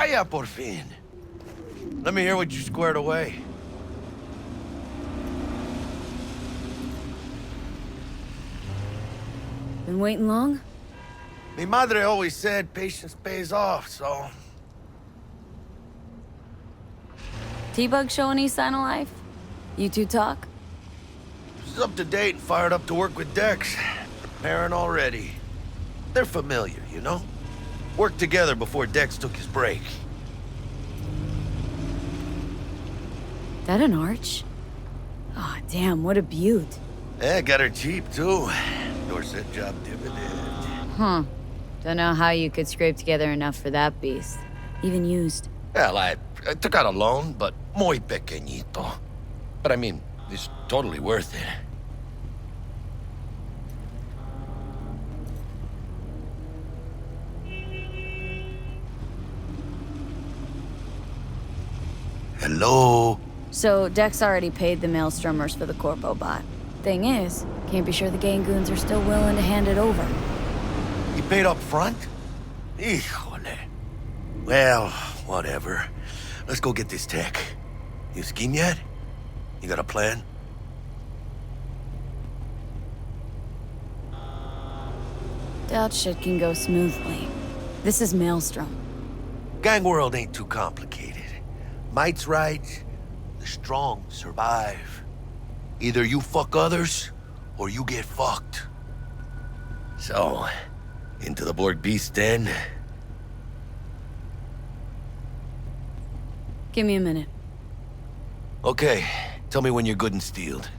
Vaya, por fin. Let me hear what you squared away. Been waiting long? Mi madre always said patience pays off, so... T-Bug show any sign of life? You two talk? She's up to date and fired up to work with Dex. Preparing already. They're familiar, you know? Worked together before Dex took his break. That an arch? Aw, damn, what a beaut. Yeah, got her cheap, too. Dorset job dividend. Huh. Don't know how you could scrape together enough for that beast. Even used. Well, I took out a loan, but muy pequeñito. But I mean, it's totally worth it. Hello? So, Dex already paid the Maelstromers for the Corpo bot. Thing is, can't be sure the gang goons are still willing to hand it over. He paid up front? Híjole. Well, whatever. Let's go get this tech. You scheme yet? You got a plan? Doubt shit can go smoothly. This is Maelstrom. Gang world ain't too complicated. Might's right, the strong survive. Either you fuck others, or you get fucked. So, into the Borg Beast den? Give me a minute. Okay, tell me when you're good and steeled.